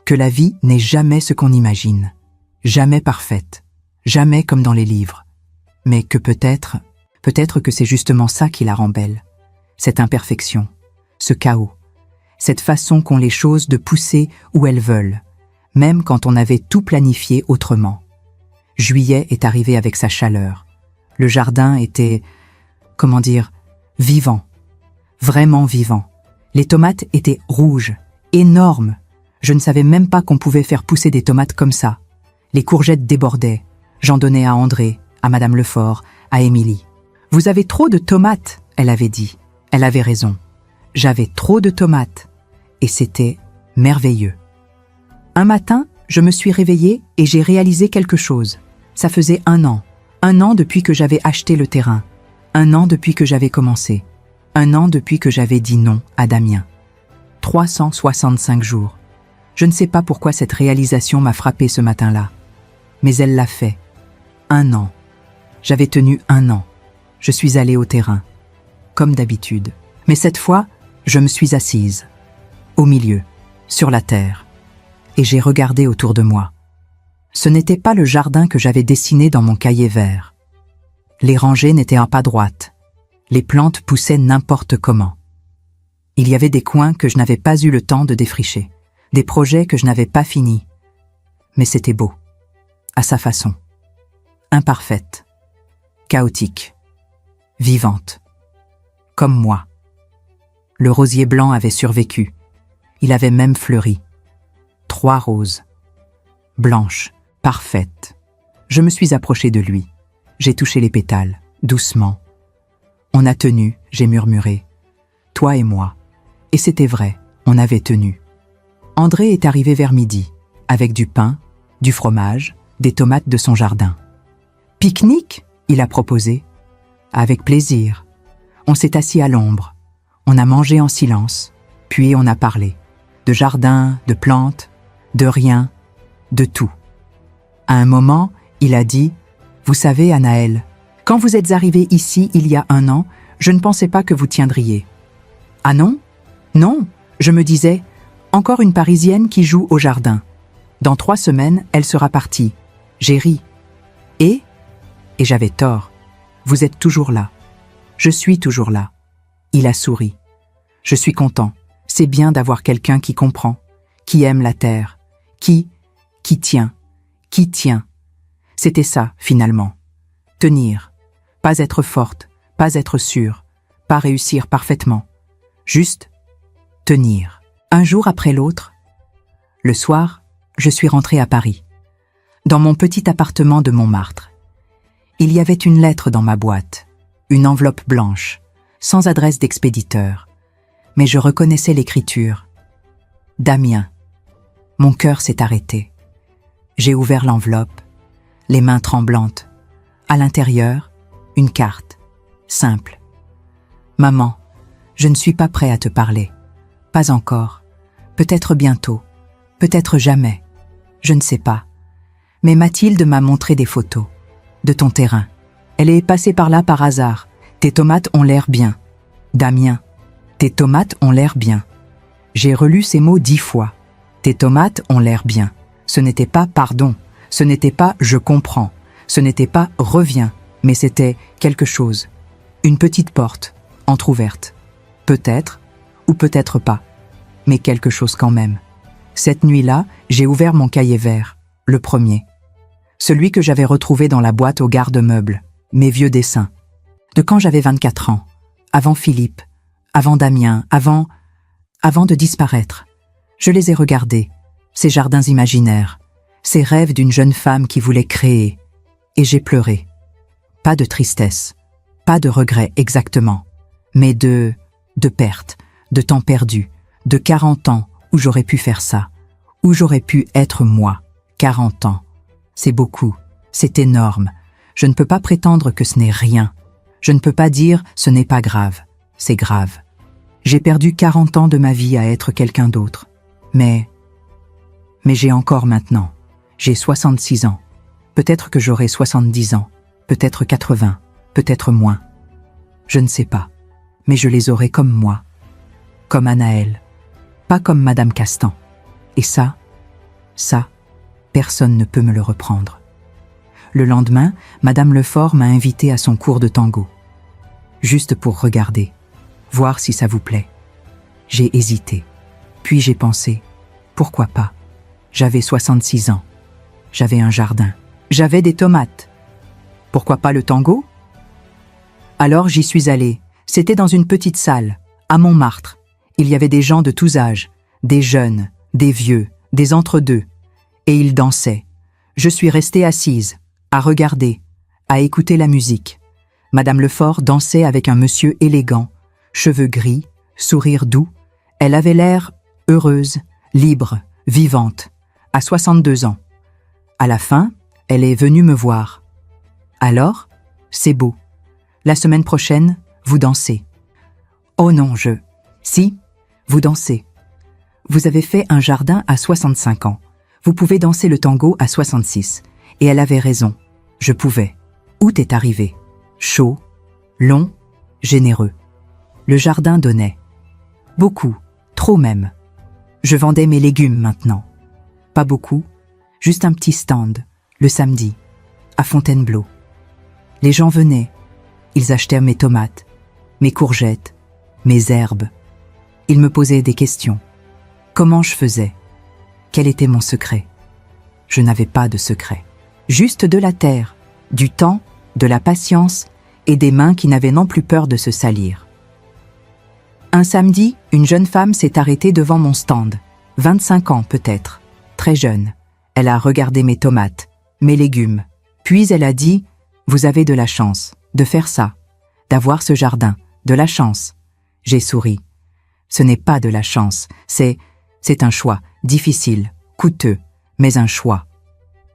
Que la vie n'est jamais ce qu'on imagine, jamais parfaite, jamais comme dans les livres, mais que peut-être que c'est justement ça qui la rend belle, cette imperfection, ce chaos, cette façon qu'ont les choses de pousser où elles veulent, même quand on avait tout planifié autrement. Juillet est arrivé avec sa chaleur. Le jardin était, vivant, vraiment vivant. Les tomates étaient rouges, énormes. Je ne savais même pas qu'on pouvait faire pousser des tomates comme ça. Les courgettes débordaient. J'en donnais à André, à Madame Lefort, à Émilie. « Vous avez trop de tomates », elle avait dit. Elle avait raison. J'avais trop de tomates. Et c'était merveilleux. Un matin, je me suis réveillée et j'ai réalisé quelque chose. Ça faisait 1 an. 1 an depuis que j'avais acheté le terrain. 1 an depuis que j'avais commencé. 1 an depuis que j'avais dit non à Damien. 365 jours. Je ne sais pas pourquoi cette réalisation m'a frappée ce matin-là. Mais elle l'a fait. 1 an. J'avais tenu 1 an. Je suis allée au terrain. Comme d'habitude. Mais cette fois, je me suis assise. Au milieu. Sur la terre. Et j'ai regardé autour de moi. Ce n'était pas le jardin que j'avais dessiné dans mon cahier vert. Les rangées n'étaient pas droites. Les plantes poussaient n'importe comment. Il y avait des coins que je n'avais pas eu le temps de défricher, des projets que je n'avais pas finis. Mais c'était beau, à sa façon. Imparfaite, chaotique, vivante, comme moi. Le rosier blanc avait survécu. Il avait même fleuri. 3 roses, blanches, parfaites. Je me suis approchée de lui. J'ai touché les pétales, doucement. On a tenu, j'ai murmuré. Toi et moi. Et c'était vrai, on avait tenu. André est arrivé vers midi, avec du pain, du fromage, des tomates de son jardin. Pique-nique, il a proposé. Avec plaisir. On s'est assis à l'ombre. On a mangé en silence, puis on a parlé. De jardin, de plantes, de rien, de tout. À un moment, il a dit « Vous savez, Anaëlle, quand vous êtes arrivée ici il y a 1 an, je ne pensais pas que vous tiendriez. » Ah non? Non, je me disais « Encore une Parisienne qui joue au jardin. Dans 3 semaines, elle sera partie. » J'ai ri. Et j'avais tort. Vous êtes toujours là. Je suis toujours là. Il a souri. Je suis content. C'est bien d'avoir quelqu'un qui comprend, qui aime la terre, qui tient. C'était ça, finalement. Tenir. Pas être forte, pas être sûre, pas réussir parfaitement. Juste tenir. Un jour après l'autre, le soir, je suis rentrée à Paris, dans mon petit appartement de Montmartre. Il y avait une lettre dans ma boîte, une enveloppe blanche, sans adresse d'expéditeur. Mais je reconnaissais l'écriture. Damien. Mon cœur s'est arrêté. J'ai ouvert l'enveloppe, les mains tremblantes. À l'intérieur, une carte, simple. Maman, je ne suis pas prêt à te parler. Pas encore. Peut-être bientôt. Peut-être jamais. Je ne sais pas. Mais Mathilde m'a montré des photos. De ton terrain. Elle est passée par là par hasard. Tes tomates ont l'air bien. Damien. Tes tomates ont l'air bien. J'ai relu ces mots 10 fois. Tes tomates ont l'air bien. Ce n'était pas pardon. Ce n'était pas je comprends. Ce n'était pas reviens. Mais c'était quelque chose. Une petite porte, entr'ouverte. Peut-être, Ou peut-être pas. Mais quelque chose quand même. Cette nuit-là, j'ai ouvert mon cahier vert, le premier. Celui que j'avais retrouvé dans la boîte au garde-meubles, mes vieux dessins. De quand j'avais 24 ans, avant Philippe, avant Damien, avant de disparaître. Je les ai regardés, ces jardins imaginaires, ces rêves d'une jeune femme qui voulait créer. Et j'ai pleuré. Pas de tristesse, pas de regret exactement, mais de perte, de temps perdu, de 40 ans où j'aurais pu faire ça, où j'aurais pu être moi. 40 ans. C'est beaucoup, c'est énorme. Je ne peux pas prétendre que ce n'est rien. Je ne peux pas dire ce n'est pas grave. C'est grave. J'ai perdu 40 ans de ma vie à être quelqu'un d'autre. Mais j'ai encore maintenant. J'ai 66 ans. Peut-être que j'aurai 70 ans. Peut-être 80. Peut-être moins. Je ne sais pas. Mais je les aurai comme moi. Comme Anaëlle. Pas comme Madame Castan. Et ça, personne ne peut me le reprendre. Le lendemain, Madame Lefort m'a invité à son cours de tango. Juste pour regarder, voir si ça vous plaît. J'ai hésité. Puis j'ai pensé, pourquoi pas? J'avais 66 ans. J'avais un jardin. J'avais des tomates. Pourquoi pas le tango? Alors j'y suis allée. C'était dans une petite salle, à Montmartre. Il y avait des gens de tous âges, des jeunes, des vieux, des entre-deux. Et ils dansaient. Je suis restée assise, à regarder, à écouter la musique. Madame Lefort dansait avec un monsieur élégant, cheveux gris, sourire doux. Elle avait l'air heureuse, libre, vivante, à 62 ans. À la fin, elle est venue me voir. Alors, c'est beau. La semaine prochaine, vous dansez. Oh non, Si, vous dansez. Vous avez fait un jardin à 65 ans. Vous pouvez danser le tango à 66. Et elle avait raison. Je pouvais. Août est arrivé. Chaud, long, généreux. Le jardin donnait. Beaucoup, trop même. Je vendais mes légumes maintenant. Pas beaucoup, juste un petit stand, le samedi, à Fontainebleau. Les gens venaient. Ils achetèrent mes tomates, mes courgettes, mes herbes. Ils me posaient des questions. Comment je faisais? Quel était mon secret? Je n'avais pas de secret. Juste de la terre, du temps, de la patience et des mains qui n'avaient non plus peur de se salir. Un samedi, une jeune femme s'est arrêtée devant mon stand. 25 ans peut-être, très jeune. Elle a regardé mes tomates, mes légumes. Puis elle a dit « Vous avez de la chance de faire ça, d'avoir ce jardin, de la chance. » J'ai souri. Ce n'est pas de la chance, c'est un choix, difficile, coûteux, mais un choix.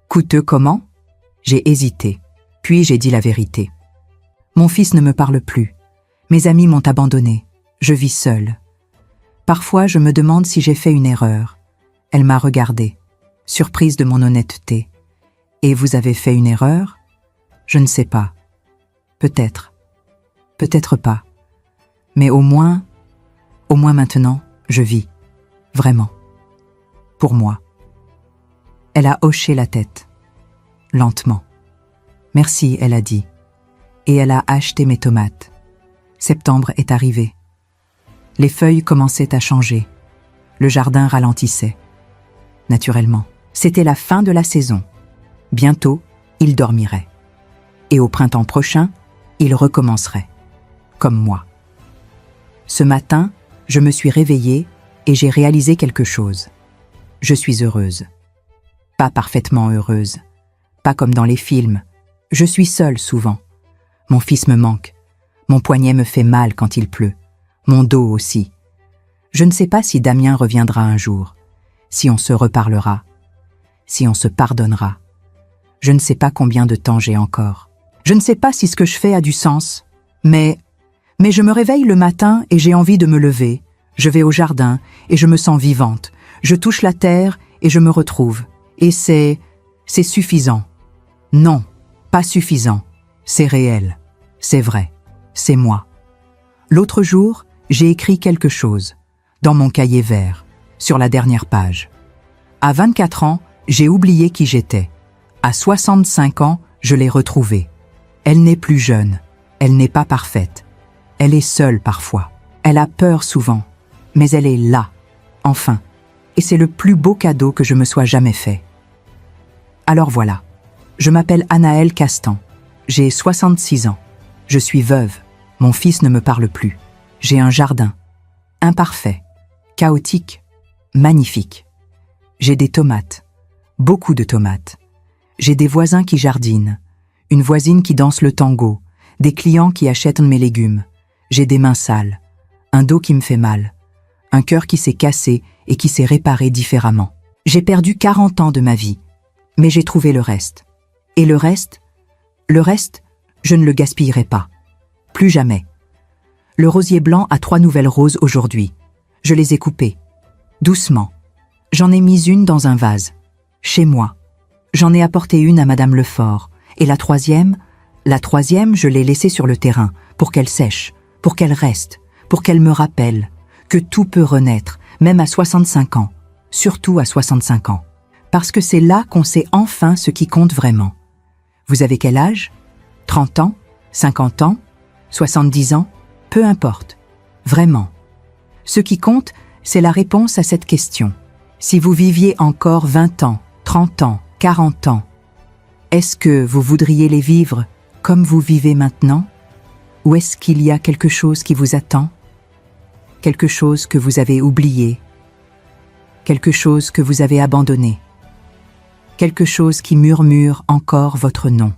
Coûteux comment? J'ai hésité, puis j'ai dit la vérité. Mon fils ne me parle plus. Mes amis m'ont abandonné. Je vis seule. Parfois, je me demande si j'ai fait une erreur. Elle m'a regardée, surprise de mon honnêteté. Et vous avez fait une erreur? Je ne sais pas. Peut-être. Peut-être pas. Mais au moins maintenant, je vis. Vraiment. Pour moi. Elle a hoché la tête. Lentement. Merci, elle a dit. Et elle a acheté mes tomates. Septembre est arrivé. Les feuilles commençaient à changer. Le jardin ralentissait. Naturellement, c'était la fin de la saison. Bientôt, il dormirait. Et au printemps prochain, il recommencerait. Comme moi. Ce matin, je me suis réveillée et j'ai réalisé quelque chose. Je suis heureuse. Pas parfaitement heureuse. Pas comme dans les films. Je suis seule souvent. Mon fils me manque. Mon poignet me fait mal quand il pleut. Mon dos aussi. Je ne sais pas si Damien reviendra un jour. Si on se reparlera. Si on se pardonnera. Je ne sais pas combien de temps j'ai encore. Je ne sais pas si ce que je fais a du sens. Mais je me réveille le matin et j'ai envie de me lever. Je vais au jardin et je me sens vivante. Je touche la terre et je me retrouve. Et c'est suffisant. Non, pas suffisant. C'est réel. C'est vrai. C'est moi. L'autre jour, j'ai écrit quelque chose, dans mon cahier vert, sur la dernière page. À 24 ans, j'ai oublié qui j'étais. À 65 ans, je l'ai retrouvée. Elle n'est plus jeune. Elle n'est pas parfaite. Elle est seule parfois. Elle a peur souvent. Mais elle est là, enfin, et c'est le plus beau cadeau que je me sois jamais fait. Alors voilà, je m'appelle Anaëlle Castan, j'ai 66 ans, je suis veuve, mon fils ne me parle plus, j'ai un jardin, imparfait, chaotique, magnifique. J'ai des tomates, beaucoup de tomates. J'ai des voisins qui jardinent, une voisine qui danse le tango, des clients qui achètent mes légumes. J'ai des mains sales, un dos qui me fait mal, un cœur qui s'est cassé et qui s'est réparé différemment. J'ai perdu 40 ans de ma vie, mais j'ai trouvé le reste. Et le reste, je ne le gaspillerai pas. Plus jamais. Le rosier blanc a 3 nouvelles roses aujourd'hui. Je les ai coupées. Doucement. J'en ai mis une dans un vase. Chez moi. J'en ai apporté une à Madame Lefort. Et la troisième, je l'ai laissée sur le terrain, pour qu'elle sèche, pour qu'elle reste, pour qu'elle me rappelle que tout peut renaître, même à 65 ans. Surtout à 65 ans. Parce que c'est là qu'on sait enfin ce qui compte vraiment. Vous avez quel âge? 30 ans? 50 ans? 70 ans? Peu importe. Vraiment. Ce qui compte, c'est la réponse à cette question. Si vous viviez encore 20 ans, 30 ans, 40 ans, est-ce que vous voudriez les vivre comme vous vivez maintenant? Ou est-ce qu'il y a quelque chose qui vous attend? Quelque chose que vous avez oublié? Quelque chose que vous avez abandonné? Quelque chose qui murmure encore votre nom?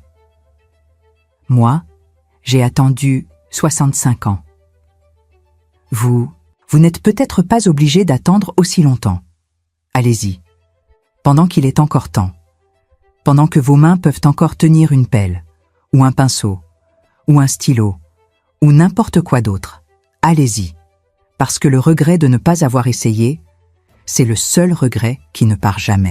Moi, j'ai attendu 65 ans. Vous n'êtes peut-être pas obligé d'attendre aussi longtemps. Allez-y, pendant qu'il est encore temps, pendant que vos mains peuvent encore tenir une pelle, ou un pinceau, ou un stylo, ou n'importe quoi d'autre. Allez-y, parce que le regret de ne pas avoir essayé, c'est le seul regret qui ne part jamais.